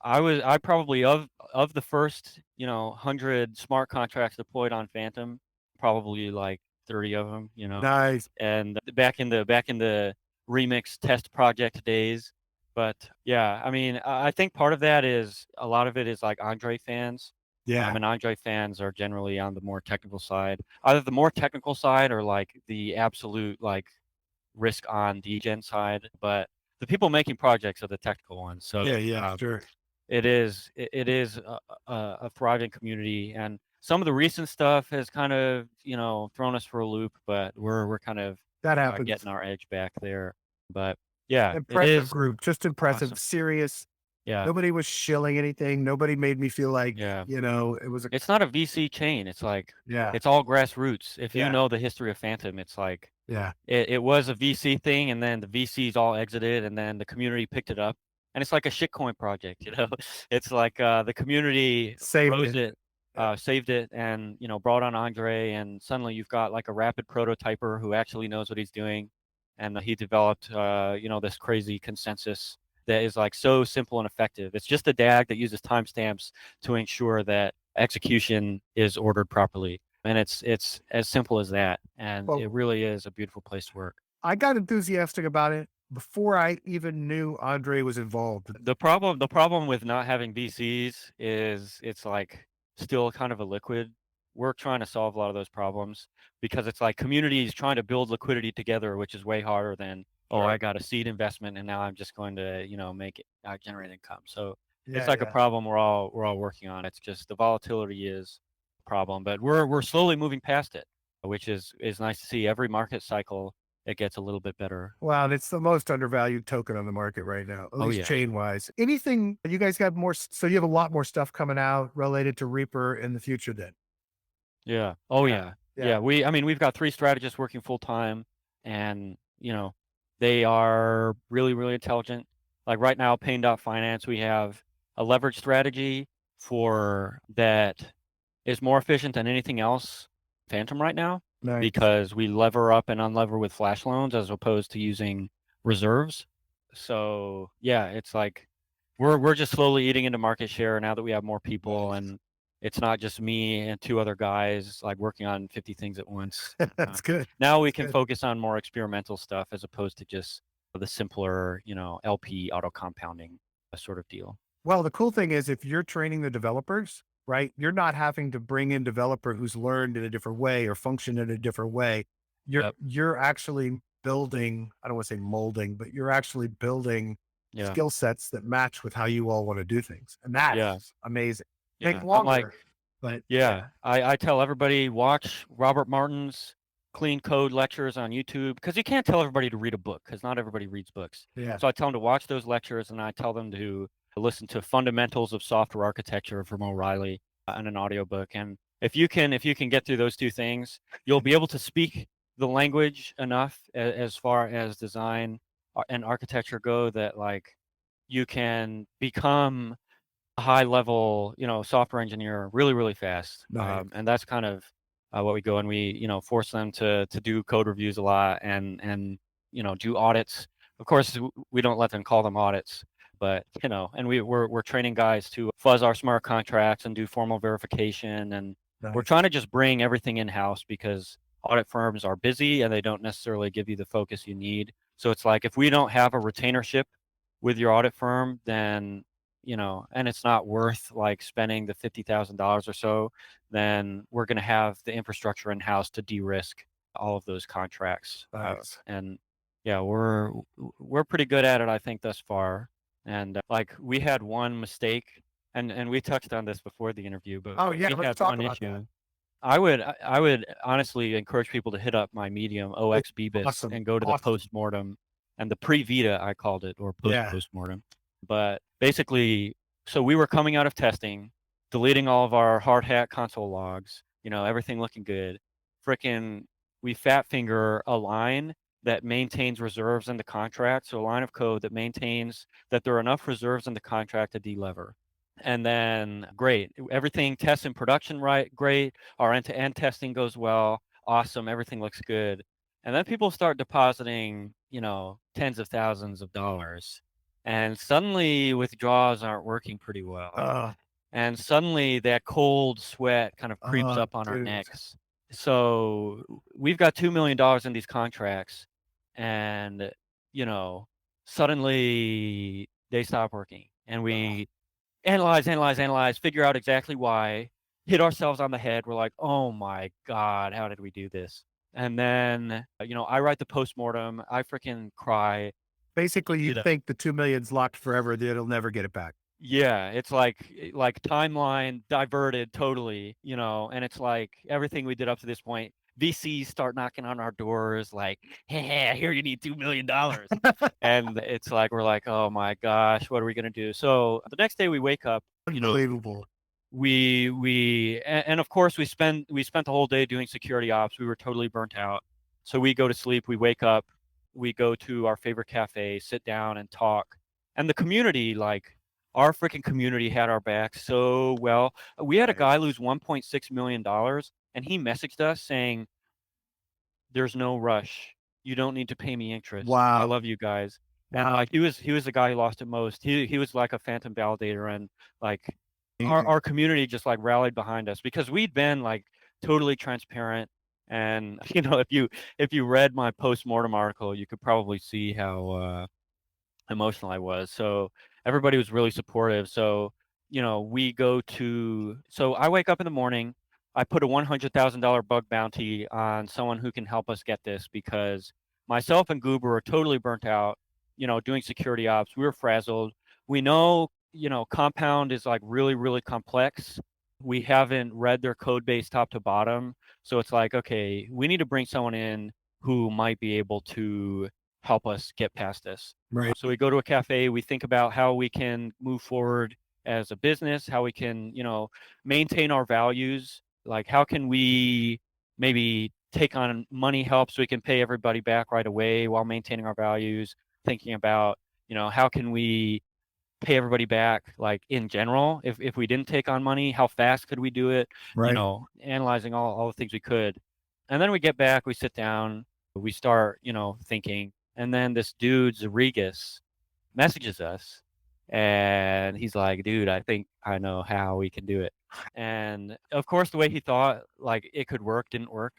I probably of the first, 100 smart contracts deployed on Phantom, probably like 30 of them, nice. and back in the remix test project days. But yeah, I mean, I think part of that is a lot of it is like Andre fans. Yeah, And Andre fans are generally on the more technical side, either the more technical side or like the absolute like risk on degen side. But the people making projects are the technical ones. So yeah, sure. it is a thriving community, and some of the recent stuff has kind of thrown us for a loop, but we're kind of That happens. getting our edge back there. But yeah, it Impressive is group, just impressive, awesome. serious. Yeah, Nobody was shilling anything. Nobody made me feel like, yeah. it was a It's not a VC chain. It's like yeah, it's all grassroots. If you yeah, know the history of Phantom, it's like Yeah. It was a VC thing, and then the VCs all exited, and then the community picked it up. And it's like a shitcoin project, you know? It's like the community Saved rose it. it, Yeah. saved it, and brought on Andre, and suddenly you've got like a rapid prototyper who actually knows what he's doing, and he developed this crazy consensus that is like so simple and effective. It's just a DAG that uses timestamps to ensure that execution is ordered properly. And it's as simple as that. And Well, it really is a beautiful place to work. I got enthusiastic about it before I even knew Andre was involved. The problem with not having VCs is it's like still kind of a liquid. We're trying to solve a lot of those problems because it's like communities trying to build liquidity together, which is way harder than, oh, I Sure. got a seed investment and now I'm just going to, make it generate income. So it's Yeah, like a yeah. problem we're all working on. It's just the volatility is a problem, but we're slowly moving past it, which is nice to see. Every market cycle it gets a little bit better. Wow, it's the most undervalued token on the market right now, at Oh least yeah. chain wise. Anything you guys got more? So you have a lot more stuff coming out related to Reaper in the future then. Yeah. Oh Yeah. yeah. Yeah. Yeah. We've got 3 strategists working full time, and they are really, really intelligent. Like right now, Payne.finance, we have a leverage strategy for that is more efficient than anything else Phantom right now Nice. because we lever up and unlever with flash loans as opposed to using reserves. So yeah, it's like we're just slowly eating into market share now that we have more people, Nice. and it's not just me and 2 other guys like working on 50 things at once. That's good. Now we That's can good. focus on more experimental stuff as opposed to just the simpler, LP auto compounding sort of deal. Well, the cool thing is if you're training the developers, right, you're not having to bring in developer who's learned in a different way or function in a different way. Yep. You're actually building, I don't want to say molding, but you're actually building Yeah. skill sets that match with how you all want to do things. And Yeah. that's amazing. Take Yeah. I'm like, longer, but yeah, yeah, I tell everybody watch Robert Martin's clean code lectures on YouTube because you can't tell everybody to read a book because not everybody reads books. yeah, So I tell them to watch those lectures and I tell them to listen to Fundamentals of Software Architecture from O'Reilly and an audiobook. And if you can get through those 2 things, you'll be able to speak the language enough as far as design and architecture go that like you can become high level, software engineer really, really fast. nice, And that's kind of what we go and we, force them to do code reviews a lot and do audits. Of course, we don't let them call them audits, but and we're training guys to fuzz our smart contracts and do formal verification, and we're nice. trying to just bring everything in house because audit firms are busy and they don't necessarily give you the focus you need. So it's like if we don't have a retainership with your audit firm, then and it's not worth like spending the $50,000 or so, then we're going to have the infrastructure in house to de-risk all of those contracts. Nice. And yeah, we're pretty good at it, I think, thus far. And like we had one mistake, and we touched on this before the interview, but Oh yeah, we let's had talk one about that. issue. I would honestly encourage people to hit up my Medium Oh, OX Bebis awesome, and go to the awesome. postmortem and the pre-Vita I called it, or Yeah, post-postmortem. But basically, so we were coming out of testing, deleting all of our hard hat console logs, everything looking good. Frickin' we fat finger a line that maintains reserves in the contract. So a line of code that maintains that there are enough reserves in the contract to delever. And then great, everything tests in production, right? Great. Our end-to-end testing goes well. Awesome. Everything looks good. And then people start depositing, tens of thousands of dollars. And suddenly withdrawals aren't working pretty well. uh, And suddenly that cold sweat kind of creeps up on our dude, necks. So we've got $2 million in these contracts, and you know, suddenly they stop working. And uh, we analyze, figure out exactly why, hit ourselves on the head. We're like, oh my God, how did we do this? And then, I write the postmortem. I freaking cry. basically, you You know, think the 2 million's locked forever, that it'll never get it back. yeah, it's like timeline diverted totally, and it's like everything we did up to this point. VCs start knocking on our doors like, hey, here you need $2 million. And it's like we're like, oh my gosh, what are we gonna do? So the next day we wake up, Unbelievable. and of course we spent the whole day doing security ops. We were totally burnt out. So we go to sleep, we wake up, we go to our favorite cafe, sit down and talk. And the community, like our freaking community had our back so well. We had a guy lose $1.6 million and he messaged us saying, there's no rush. You don't need to pay me interest. I Wow. love you guys. And like he was the guy who lost it most. He was like a phantom validator, and like our community just like rallied behind us because we'd been like totally transparent. And if you read my post-mortem article, you could probably see how emotional I was. So everybody was really supportive. So, so I wake up in the morning, I put a $100,000 bug bounty on someone who can help us get this because myself and Goober are totally burnt out, doing security ops. We were frazzled. We know, Compound is like really, really complex. We haven't read their code base top to bottom. So it's like, okay, we need to bring someone in who might be able to help us get past this. Right. So we go to a cafe, we think about how we can move forward as a business, how we can, maintain our values. Like, how can we maybe take on money help so we can pay everybody back right away while maintaining our values? Thinking about, how can we pay everybody back, like in general, if we didn't take on money, how fast could we do it? Right. Analyzing all the things we could. And then we get back, we sit down, we start, thinking. And then this dude, Zarigas, messages us and he's like, dude, I think I know how we can do it. And of course, the way he thought like it could work didn't work.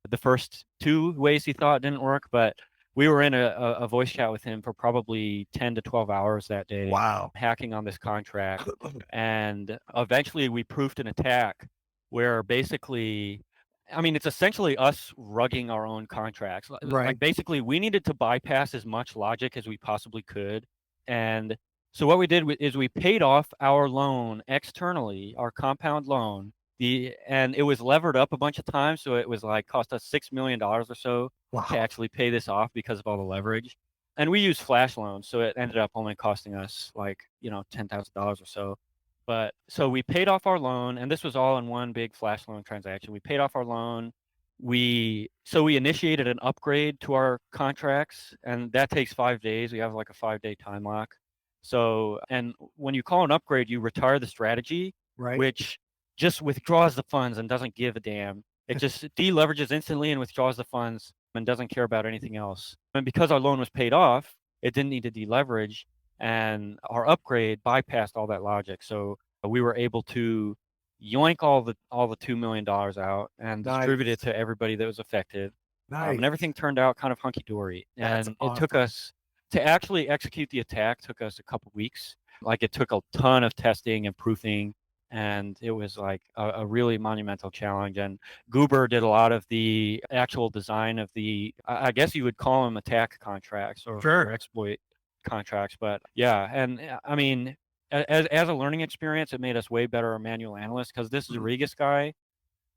The first two ways he thought didn't work, but we were in a voice chat with him for probably 10 to 12 hours that day. Wow. Hacking on this contract. And eventually we proofed an attack where basically, I mean, it's essentially us rugging our own contracts. Right. Like basically we needed to bypass as much logic as we possibly could. And so what we did is we paid off our loan externally, our compound loan. And it was levered up a bunch of times, so it was like cost us $6 million or so to actually pay this off because of all the leverage. And we used flash loans, so it ended up only costing us like, $10,000 or so. But so we paid off our loan, and this was all in one big flash loan transaction. We paid off our loan. We initiated an upgrade to our contracts, and that takes 5 days. We have like a 5-day time lock. So, and when you call an upgrade, you retire the strategy, Right. which just withdraws the funds and doesn't give a damn. It just deleverages instantly and withdraws the funds and doesn't care about anything else. And because our loan was paid off, it didn't need to deleverage, and our upgrade bypassed all that logic. So we were able to yoink all the $2 million out and distribute it to everybody that was affected. And everything turned out kind of hunky dory. And it took us to actually execute the attack took us a couple weeks. Like it took a ton of testing and proofing, and it was like a really monumental challenge. And Goober did a lot of the actual design of I guess you would call them attack contracts or exploit contracts. But yeah, and I mean, as a learning experience, it made us way better manual analysts because this Zarigas guy,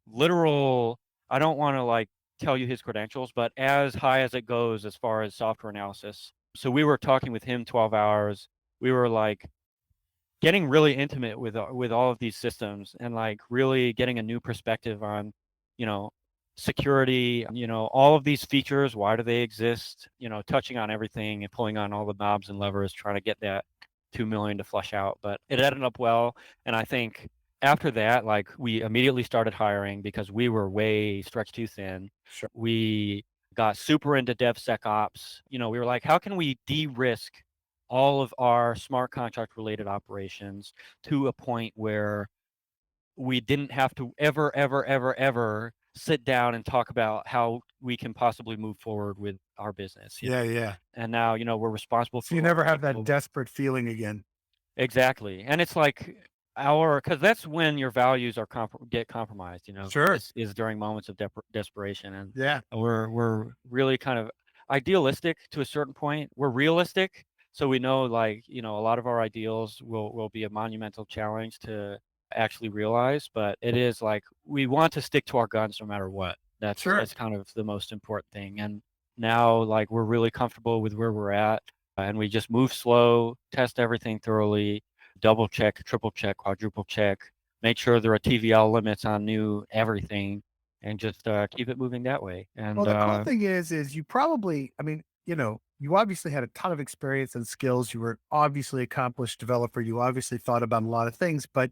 literal, I don't want to like tell you his credentials, but as high as it goes as far as software analysis. So we were talking with him 12 hours. We were like getting really intimate with all of these systems and like really getting a new perspective on, security, all of these features, why do they exist, touching on everything and pulling on all the knobs and levers, trying to get that 2 million to flush out. But it ended up well. And I think after that, like we immediately started hiring because we were way stretched too thin. Sure. We got super into DevSecOps. We were like, how can we de-risk all of our smart contract related operations to a point where we didn't have to ever sit down and talk about how we can possibly move forward with our business. Yeah. And now, we're responsible for. So you never have that desperate feeling again. Exactly. And it's like because that's when your values are get compromised, Sure. is during moments of desperation. And yeah, we're really kind of idealistic to a certain point. We're realistic. So we know like, a lot of our ideals will be a monumental challenge to actually realize, but it is like, we want to stick to our guns no matter what. That's kind of the most important thing. And now like, we're really comfortable with where we're at, and we just move slow, test everything thoroughly, double check, triple check, quadruple check, make sure there are TVL limits on new everything. and just keep it moving that way. Well, And the cool thing is you probably, I mean, you obviously had a ton of experience and skills. You were obviously accomplished developer. You obviously thought about a lot of things, but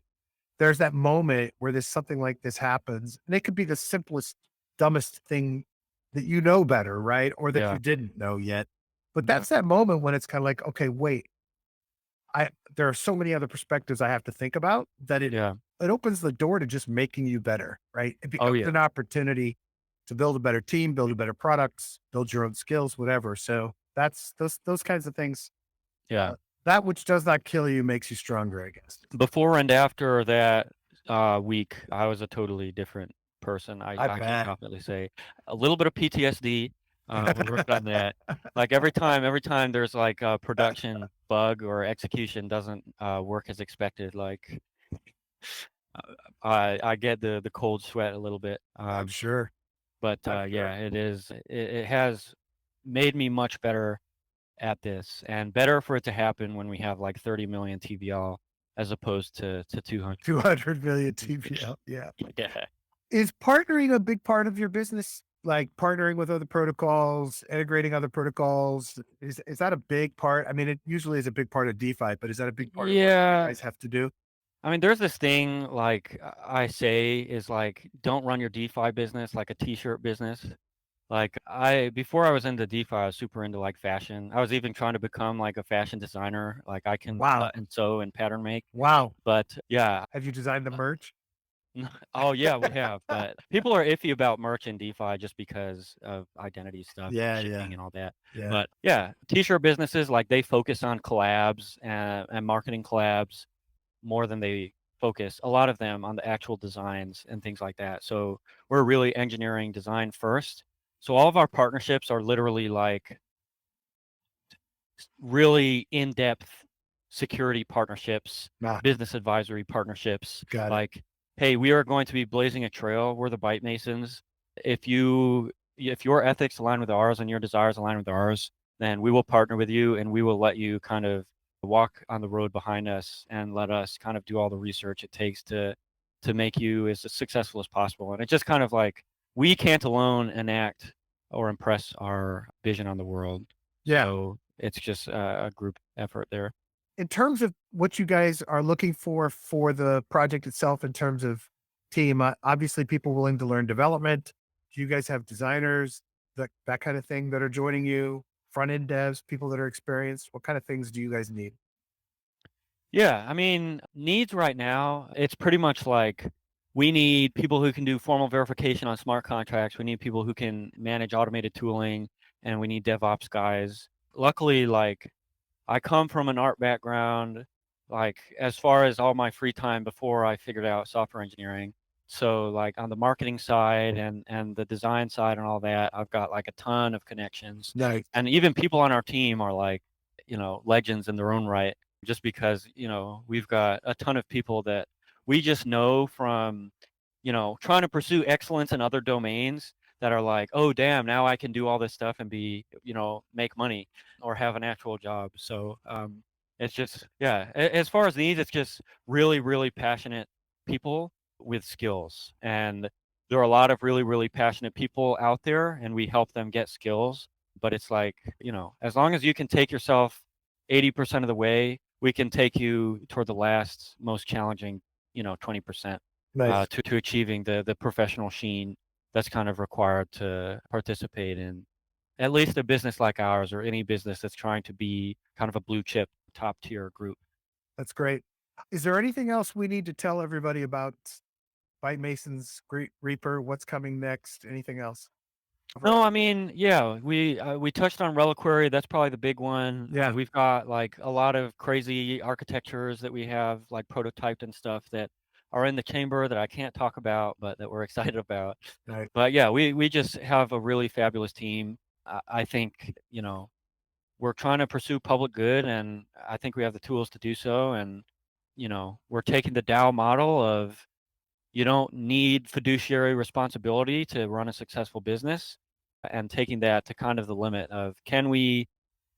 there's that moment where there's something like this happens, and it could be the simplest, dumbest thing that you know better, right? Or that yeah, you didn't know yet. But that's that moment when it's kind of like, okay, wait, there are so many other perspectives I have to think about that yeah, it opens the door to just making you better, right? It oh becomes yeah, an opportunity to build a better team, build a better products, build your own skills, whatever. So that's those kinds of things. yeah. Uh, that which does not kill you makes you stronger, I guess. Before and after that week, I was a totally different person. I I can bet. confidently say a little bit of PTSD. We're working on that. Like every time there's like a production bug or execution doesn't work as expected, like I get the cold sweat a little bit. I'm sure. But I'm sure. yeah, it has made me much better at this, and better for it to happen when we have like 30 million TVL as opposed to 200. 200 million TPL. Yeah. Yeah. Is partnering a big part of your business? Like partnering with other protocols, integrating other protocols? Is that a big part? I mean, it usually is a big part of DeFi, but is that a big part of what you Yeah. guys have to do? I mean, there's this thing like I say is like, don't run your DeFi business like a t-shirt business. Like before I was into DeFi, I was super into like fashion. I was even trying to become like a fashion designer. Like I can Wow. cut and sew and pattern make. Wow. But yeah, Have you designed the merch? oh yeah, we have. But people are iffy about merch and DeFi just because of identity stuff, Yeah, yeah, shipping and all that. yeah. But yeah, t-shirt businesses like they focus on collabs and marketing collabs more than they focus a lot of them on the actual designs and things like that. So we're really engineering design first. So all of our partnerships are literally like really in-depth security partnerships, Nah, business advisory partnerships. got it. Like, hey, we are going to be blazing a trail. We're the Byte Masons. If your ethics align with ours and your desires align with ours, then we will partner with you and we will let you kind of walk on the road behind us and let us kind of do all the research it takes to make you as successful as possible. And it's just kind of like we can't alone enact or impress our vision on the world. Yeah. So it's just a group effort there. In terms of what you guys are looking for the project itself, in terms of team, obviously people willing to learn development. Do you guys have designers, that kind of thing that are joining you? Front end devs, people that are experienced. What kind of things do you guys need? Yeah, I mean, needs right now, it's pretty much like we need people who can do formal verification on smart contracts. We need people who can manage automated tooling, and we need DevOps guys. Luckily, like I come from an art background, like as far as all my free time before I figured out software engineering. So like on the marketing side and the design side and all that, I've got like a ton of connections. Nice. And even people on our team are like, legends in their own right, just because, we've got a ton of people that we just know from, trying to pursue excellence in other domains that are like, oh damn, now I can do all this stuff and be, make money or have an actual job. So it's just, yeah, as far as needs, it's just really, really passionate people with skills. And there are a lot of really, really passionate people out there, and we help them get skills. But it's like, as long as you can take yourself 80% of the way, we can take you toward the last most challenging, 20% Nice. to achieving the professional sheen that's kind of required to participate in at least a business like ours or any business that's trying to be kind of a blue chip top tier group. That's great. Is there anything else we need to tell everybody about Byte Masons, Reaper? What's coming next? Anything else? No, I mean, yeah, we touched on Reliquary. That's probably the big one. Yeah. We've got like a lot of crazy architectures that we have like prototyped and stuff that are in the chamber that I can't talk about, but that we're excited about. Right. But yeah, we just have a really fabulous team. I think, we're trying to pursue public good, and I think we have the tools to do so. And, we're taking the DAO model of you don't need fiduciary responsibility to run a successful business, and taking that to kind of the limit of can we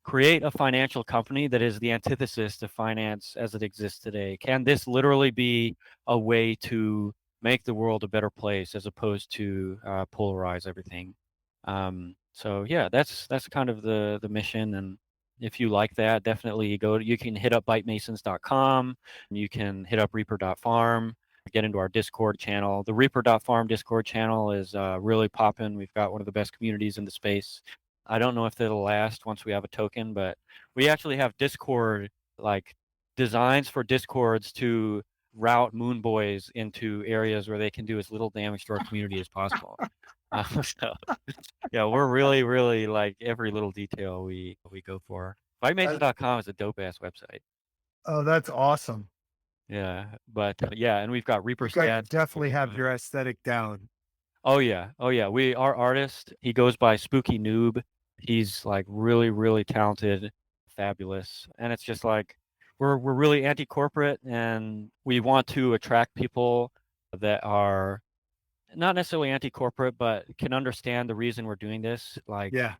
create a financial company that is the antithesis to finance as it exists today? Can this literally be a way to make the world a better place as opposed to polarize everything. So yeah, that's kind of the mission. And if you like that, definitely you can hit up bytemasons.com, and you can hit up reaper.farm, get into our Discord channel. The reaper.farm Discord channel is really popping. We've got one of the best communities in the space. I don't know if it'll last once we have a token, but we actually have Discord, like designs for Discords to route moon boys into areas where they can do as little damage to our community as possible. So yeah, we're really, really like every little detail we go for. ByteMasons.com is a dope ass website. Oh, that's awesome. Yeah, but yeah, and we've got Reaper You guys stats. definitely have your aesthetic down. Oh yeah, oh yeah. Our artist, he goes by Spooky Noob. He's like really, really talented, fabulous, and it's just like we're really anti-corporate, and we want to attract people that are not necessarily anti-corporate, but can understand the reason we're doing this. Like, Yeah,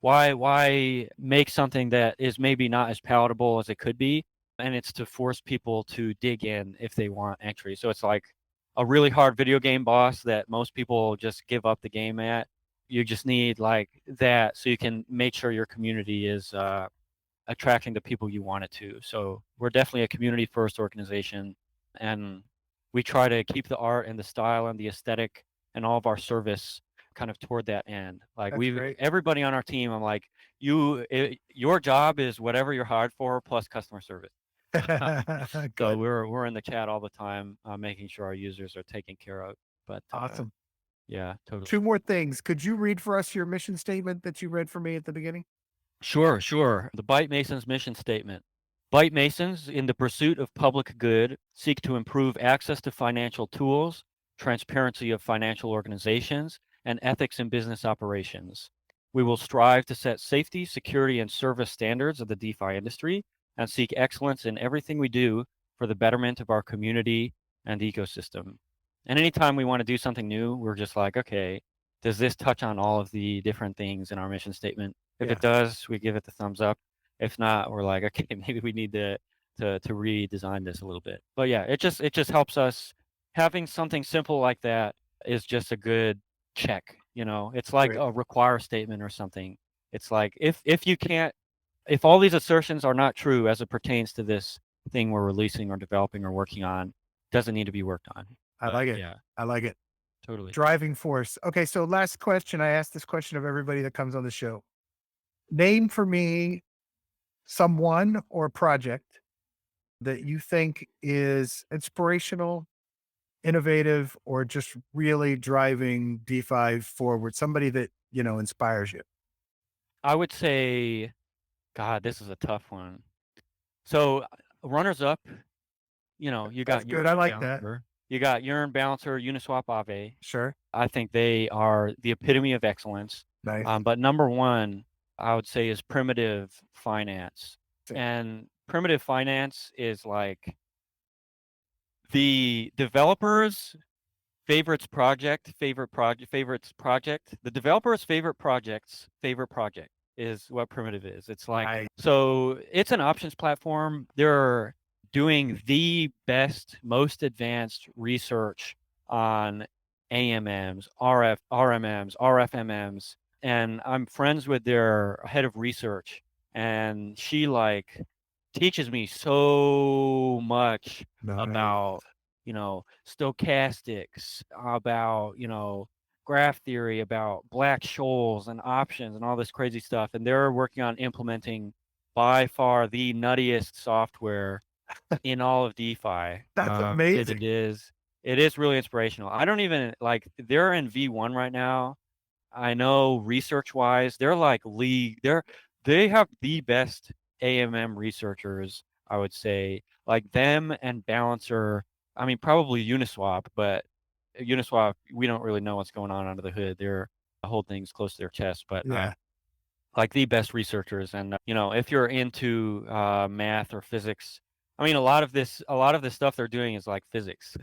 why make something that is maybe not as palatable as it could be? And it's to force people to dig in if they want entry. So it's like a really hard video game boss that most people just give up the game at. You just need like that so you can make sure your community is attracting the people you want it to. So we're definitely a community first organization, and we try to keep the art and the style and the aesthetic and all of our service kind of toward that end. Like that's great. everybody on our team, I'm like, your job is whatever you're hired for plus customer service. So Good. we're in the chat all the time, making sure our users are taken care of. But Awesome. yeah, totally. 2 more things. Could you read for us your mission statement that you read for me at the beginning? Sure. The Byte Masons mission statement. Byte Masons, in the pursuit of public good, seek to improve access to financial tools, transparency of financial organizations, and ethics in business operations. We will strive to set safety, security, and service standards of the DeFi industry and seek excellence in everything we do for the betterment of our community and ecosystem. And anytime we want to do something new, we're just like, okay, does this touch on all of the different things in our mission statement? If it does, we give it the thumbs up. If not, we're like, okay, maybe we need to redesign this a little bit. But yeah, it just helps us. Having something simple like that is just a good check. It's like Great. a require statement or something. It's like if all these assertions are not true as it pertains to this thing we're releasing or developing or working on, doesn't need to be worked on. I like it. Yeah, I like it. totally. Driving force. Okay, so last question. I ask this question of everybody that comes on the show. Name for me someone or project that you think is inspirational, innovative, or just really driving DeFi forward. Somebody that, inspires you. I would say, God, this is a tough one. So runners up, you That's got good. I like that. You got Yearn, Balancer, Uniswap, Aave. Sure. I think they are the epitome of excellence. Nice. But number one, I would say, is primitive finance. And primitive finance is like the developer's favorites project, the developer's favorite project's favorite project is what primitive is. It's like, so it's an options platform. They're doing the best, most advanced research on AMMs, RMMs, RFMMs. And I'm friends with their head of research, and she like teaches me so much about stochastics, about graph theory, about black scholes and options and all this crazy stuff. And they're working on implementing by far the nuttiest software in all of DeFi. That's amazing. It is really inspirational. I don't even like, they're in V1 right now. I know research wise, they're like they have the best AMM researchers, I would say. Like them and Balancer, I mean, probably Uniswap, but Uniswap, we don't really know what's going on under the hood. They're hold things close to their chest, but like the best researchers. And if you're into math or physics, I mean, a lot of this stuff they're doing is like physics.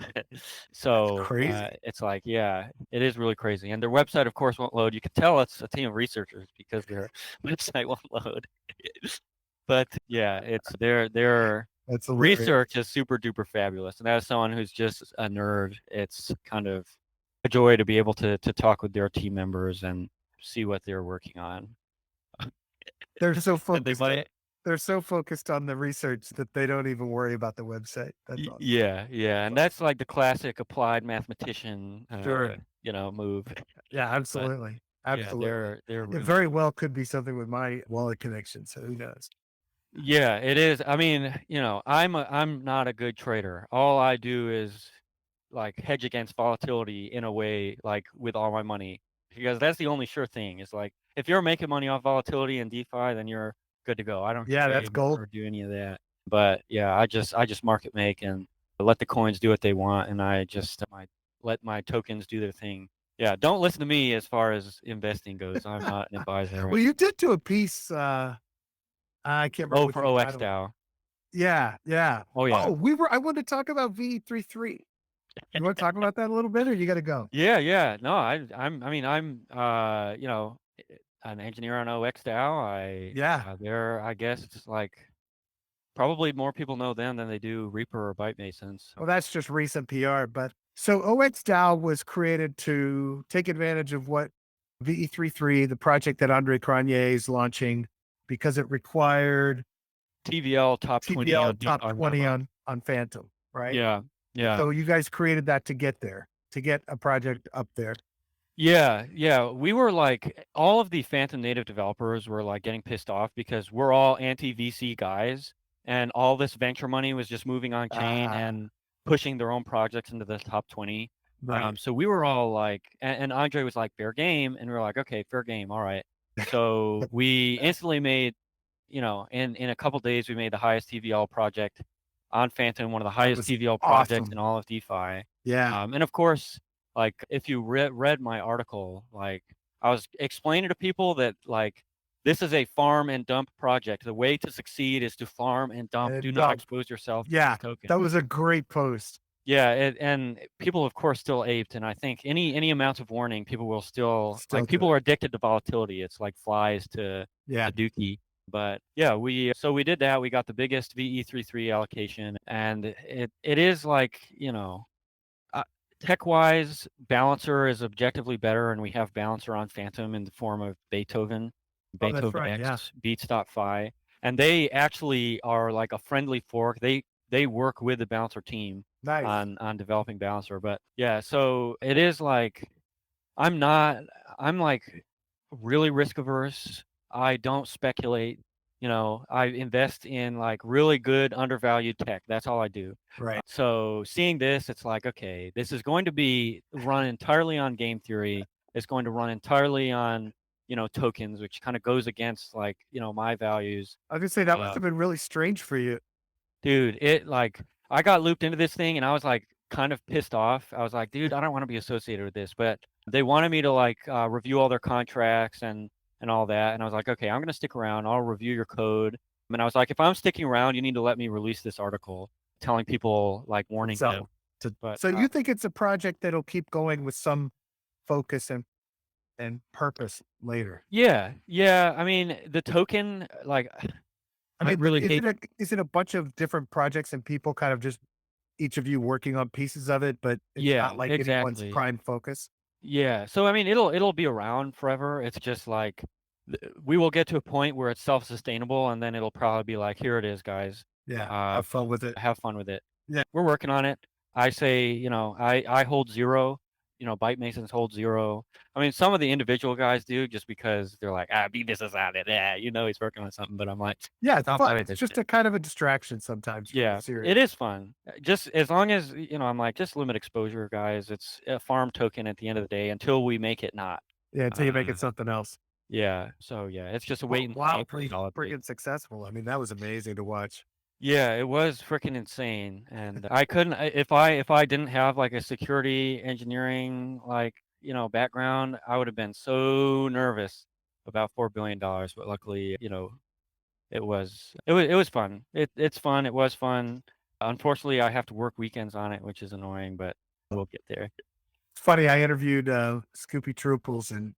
So it's like, yeah, it is really crazy. And their website, of course, won't load. You can tell it's a team of researchers because their website won't load. But yeah, it's they're That's hilarious. research is super duper fabulous. And as someone who's just a nerd, it's kind of a joy to be able to talk with their team members and see what they're working on. They're so And they focused on might, they're so focused on the research that they don't even worry about the website. That's awesome. yeah, yeah. And But that's like the classic applied mathematician, sure. move. Yeah, But absolutely. yeah, Absolutely. they're It really very cool. well could be something with my wallet connection. So who knows? Yeah, it is. I mean, I'm not a good trader. All I do is like hedge against volatility in a way, like with all my money, because that's the only sure thing. Is like if you're making money off volatility and DeFi, then you're good to go. I don't Yeah, that's trade gold. or do any of that. But yeah, I just market make and let the coins do what they want, and I let my tokens do their thing. Yeah, don't listen to me as far as investing goes. I'm not an advisor. Well, you did do a piece. I can't remember Oh, what for the OX title. DAO. Yeah, yeah. Oh yeah. Oh, I wanted to talk about VE33. You want to talk about that a little bit, or you got to go? Yeah, yeah. No, I'm an engineer on OX DAO. Yeah. I guess it's like probably more people know them than they do Reaper or Byte Masons. Well, that's just recent PR. But so OXDAO was created to take advantage of what VE33, the project that Andre Cronje is launching, because it required TVL top 20 TVL on top DeFi. 20 on Phantom, right? Yeah, yeah. So you guys created that to get there, to get a project up there. Yeah, yeah. We were like all of the Phantom native developers were like getting pissed off because we're all anti VC guys and all this venture money was just moving on chain Ah, and pushing their own projects into the top 20. right. So we were all like, and Andre was like, fair game. And we were like, okay, fair game. All right. So we instantly made, in a couple days, we made the highest TVL project on Phantom, one of the That highest was TVL projects in awesome. all of DeFi. Yeah. And of course, like if you read my article, like I was explaining to people that like this is a farm and dump project. The way to succeed is to farm and dump. Do not Dump. expose yourself to Yeah. these tokens. That was a great post. Yeah, and people of course still aped, and I think any amount of warning, people will still Still like do people it. are addicted to volatility. It's like flies Yeah. to Dookie. But yeah, we did that. We got the biggest VE33 allocation, and it is like uh, tech-wise, Balancer is objectively better, and we have Balancer on Phantom in the form of Beethoven, Oh, that's Beethoven right. Yeah. X, Beats.fi, and they actually are like a friendly fork. They work with the Balancer team Nice. on developing Balancer. But yeah, so it is like I'm not I'm like really risk averse. I don't speculate. I invest in like really good undervalued tech. That's all I do. Right. So seeing this, it's like, okay, this is going to be run entirely on game theory. It's going to run entirely on, tokens, which kind of goes against like, my values. I was gonna say that must Uh, have been really strange for you. Dude, it like I got looped into this thing and I was like kind of pissed off. I was like, dude, I don't want to be associated with this. But they wanted me to like review all their contracts and all that. And I was like, okay, I'm gonna stick around. I'll review your code. And I was like, if I'm sticking around, you need to let me release this article telling people like warning them. So, But so you think it's a project that'll keep going with some focus and purpose later? yeah, yeah. I mean, the token, like I I mean, really hate. is it a bunch of different projects and people kind of just each of you working on pieces of it, but it's Yeah, not like anyone's exactly. prime focus? Yeah. So I mean, it'll be around forever. It's just like we will get to a point where it's self-sustainable, and then it'll probably be like, here it is, guys. Yeah. Uh, Have fun with it. have fun with it. Yeah. We're working on it. I say, I hold zero. Byte Masons hold zero. I mean, some of the individual guys do just because they're like, Bebis is on it. Yeah, he's working on something. But I'm like, Yeah. It's stop fun. playing It's this just shit. a kind of a distraction sometimes from the Yeah, serious. it is fun. Just as long as, I'm like, just limit exposure, guys. It's a farm token at the end of the day until we make it not. Yeah. Until you make Uh, it something else. yeah. So yeah, it's just a wait Well, and wow. see Pretty politics. freaking successful. I mean, that was amazing to watch. Yeah, it was freaking insane, and I couldn't if I didn't have like a security engineering like background, I would have been so nervous about $4 billion. But luckily, it was fun. It's fun. It was fun. Unfortunately, I have to work weekends on it, which is annoying, but we'll get there. It's funny. I interviewed Scoopy Trooples and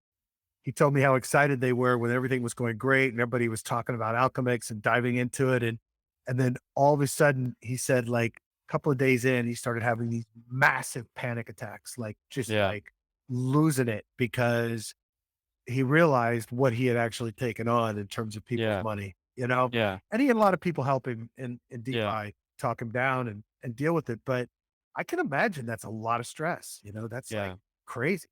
he told me how excited they were when everything was going great and everybody was talking about Alchemix and diving into it. And And then all of a sudden, he said, like a couple of days in, he started having these massive panic attacks, like just Yeah. like losing it because he realized what he had actually taken on in terms of people's Yeah. money, you know? Yeah. And he had a lot of people help him in Yeah. DeFi, talk him down and deal with it. But I can imagine that's a lot of stress, that's like Yeah. crazy.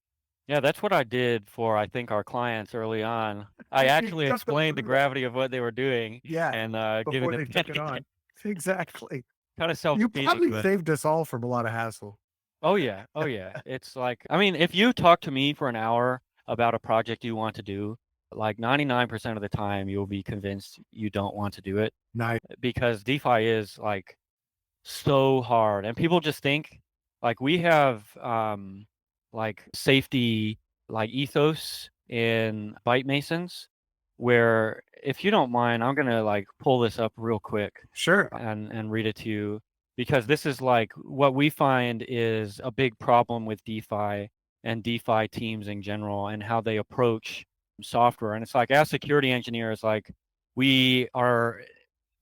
Yeah, that's what I did for, I think, our clients early on. I You actually took them explained the through that. gravity of what they were doing Yeah, and, giving before them they took it panic attack. on. Exactly. Kinda You self-defeating, probably but saved us all from a lot of hassle. oh, yeah. Oh, yeah. It's like I mean, if you talk to me for an hour about a project you want to do, like 99% of the time, you'll be convinced you don't want to do it Nice. because DeFi is, like, so hard, and people just think like, we have, like, safety, like, ethos in Byte Masons, where if you don't mind, I'm gonna, like, pull this up real quick Sure. and read it to you because this is like what we find is a big problem with DeFi and DeFi teams in general and how they approach software. And it's like as security engineers, like we are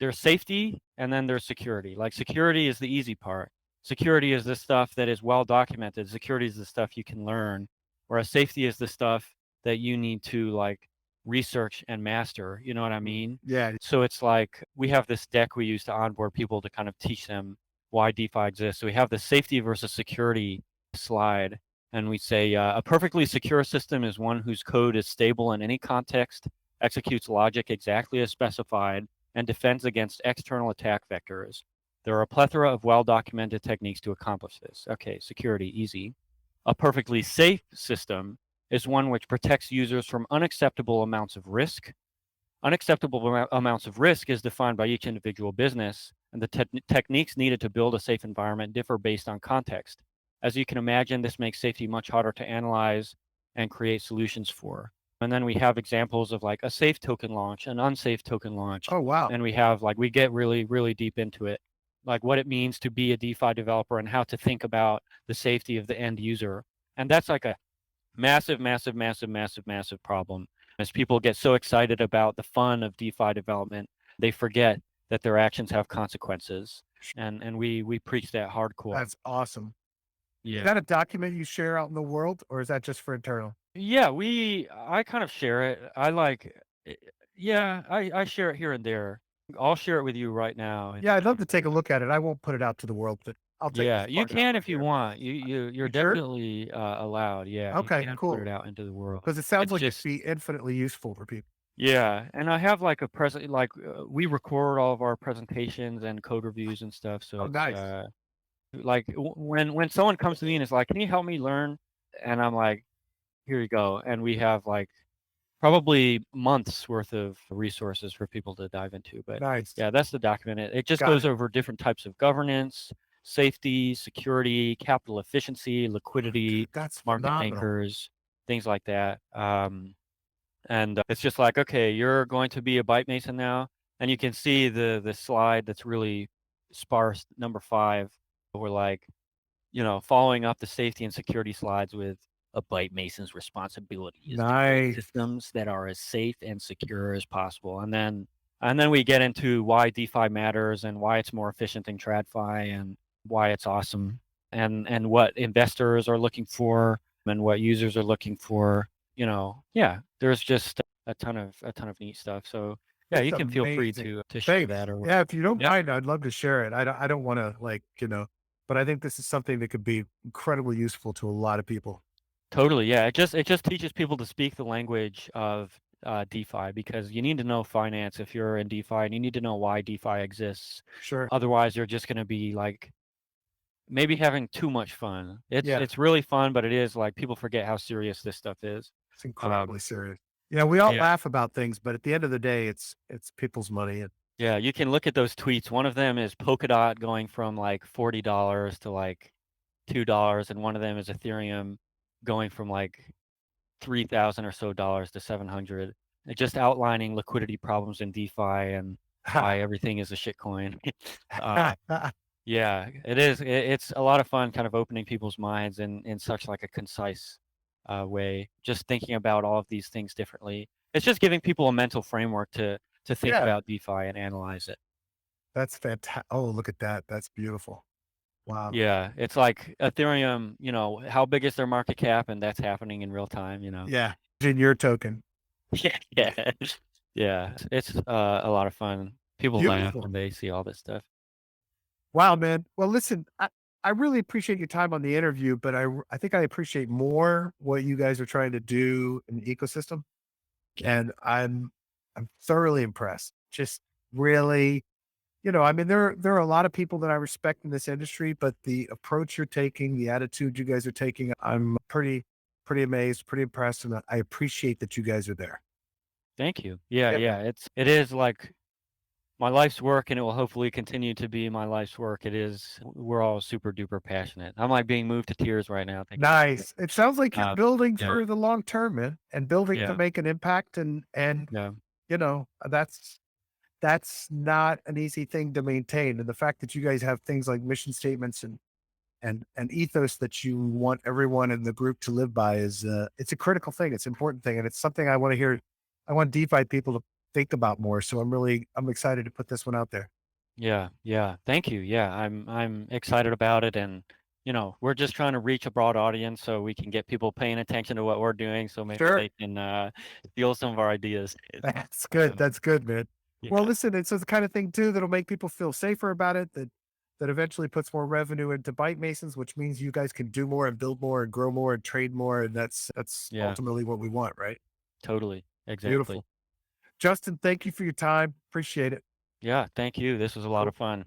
there's safety and then there's security. Like security is the easy part. Security is the stuff that is well documented. Security is the stuff you can learn, whereas safety is the stuff that you need to like research and master. You know what I mean? Yeah. So it's like we have this deck we use to onboard people to kind of teach them why DeFi exists. So we have the safety versus security slide, and we say a perfectly secure system is one whose code is stable in any context, executes logic exactly as specified, and defends against external attack vectors. There are a plethora of well-documented techniques to accomplish this. Okay, security, easy. A perfectly safe system is one which protects users from unacceptable amounts of risk. Unacceptable amounts of risk is defined by each individual business, and the techniques needed to build a safe environment differ based on context. As you can imagine, this makes safety much harder to analyze and create solutions for. And then we have examples of like a safe token launch, an unsafe token launch, Oh, wow. and we have like we get really, really deep into it, like what it means to be a DeFi developer and how to think about the safety of the end user. And that's like a massive, massive, massive, massive, massive problem. As people get so excited about the fun of DeFi development, they forget that their actions have consequences. And we preach that hardcore. That's awesome. Is Yeah. that a document you share out in the world, or is that just for internal? Yeah, I kind of share it. I like yeah, I share it here and there. I'll share it with you right now. Yeah, I'd love It's to take a look at it. I won't put it out to the world, but I'll take yeah, this you part out can right if you here. want. You're You sure? definitely allowed. Yeah, you Okay, can put it cool. out into the world. Because it sounds It's like it'd just be infinitely useful for people. yeah, and I have like a present like we record all of our presentations and code reviews and stuff, so Oh, it's nice. like when someone comes to me and is like, "Can you help me learn?" and I'm like, "Here you go." And we have like probably months worth of resources for people to dive into. But Nice. yeah, that's the document. It just Got goes it. over different types of governance, safety, security, capital efficiency, liquidity, Dude, that's market phenomenal. anchors, things like that. And it's just like, okay, you're going to be a Byte Mason now, and you can see the slide that's really sparse, number 5. We're like, following up the safety and security slides with a Byte Mason's responsibility is to build Nice. systems that are as safe and secure as possible. And then we get into why DeFi matters and why it's more efficient than TradFi and why it's awesome and what investors are looking for and what users are looking for. Yeah, there's just a ton of neat stuff. So yeah, It's you can feel free amazing. to share Thanks. that or Yeah, if you don't yeah. mind, I'd love to share it. I don't wanna, like, but I think this is something that could be incredibly useful to a lot of people. Totally, yeah. It just teaches people to speak the language of DeFi because you need to know finance if you're in DeFi, and you need to know why DeFi exists. Sure. Otherwise, you're just going to be like maybe having too much fun. It's Yeah, it's really fun, but it is like people forget how serious this stuff is. it's incredibly Um, serious. Yeah, we all yeah, laugh about things, but at the end of the day, it's people's money and yeah. You can look at those tweets. One of them is Polkadot going from like $40 to like $2, and one of them is Ethereum going from like 3,000 or so dollars to 700. Just outlining liquidity problems in DeFi and why everything is a shitcoin. uh, yeah, it is. It's a lot of fun, kind of opening people's minds in such like a concise way. Just thinking about all of these things differently. It's just giving people a mental framework to think Yeah, about DeFi and analyze it. That's fantastic. Oh, look at that. That's beautiful. Wow. Yeah, it's like Ethereum, how big is their market cap? And that's happening in real time, Yeah. In your token. Yeah, yeah. Yeah, it's a lot of fun. People laugh Beautiful. when they see all this stuff. Wow, man. Well, listen, I really appreciate your time on the interview, but I think I appreciate more what you guys are trying to do in the ecosystem. And I'm thoroughly impressed. Just really, I mean, there are a lot of people that I respect in this industry, but the approach you're taking, the attitude you guys are taking, I'm pretty amazed, pretty impressed, and I appreciate that you guys are there. Thank you. Yeah, Yeah, yeah, man. it is like my life's work, and it will hopefully continue to be my life's work. We're all super duper passionate. I'm like being moved to tears right now thinking about it. Nice. It sounds like you're building Yeah, for the long term, man, and building to yeah, make an impact. And yeah, you know, that's not an easy thing to maintain. And the fact that you guys have things like mission statements and ethos that you want everyone in the group to live by is it's a critical thing. It's an important thing. And it's something I want to hear. I want DeFi people to think about more. So I'm excited to put this one out there. yeah, yeah. Thank you. Yeah, I'm excited about it, and we're just trying to reach a broad audience so we can get people paying attention to what we're doing, so maybe Sure. they can steal some of our ideas. That's good. So, That's good, man. Well, yeah, listen, it's the kind of thing too that'll make people feel safer about it. That eventually puts more revenue into Byte Masons, which means you guys can do more and build more and grow more and trade more, and that's yeah, ultimately what we want, right? totally, exactly. Beautiful, Justin. Thank you for your time. Appreciate it. Yeah, thank you. This was a lot Cool. of fun.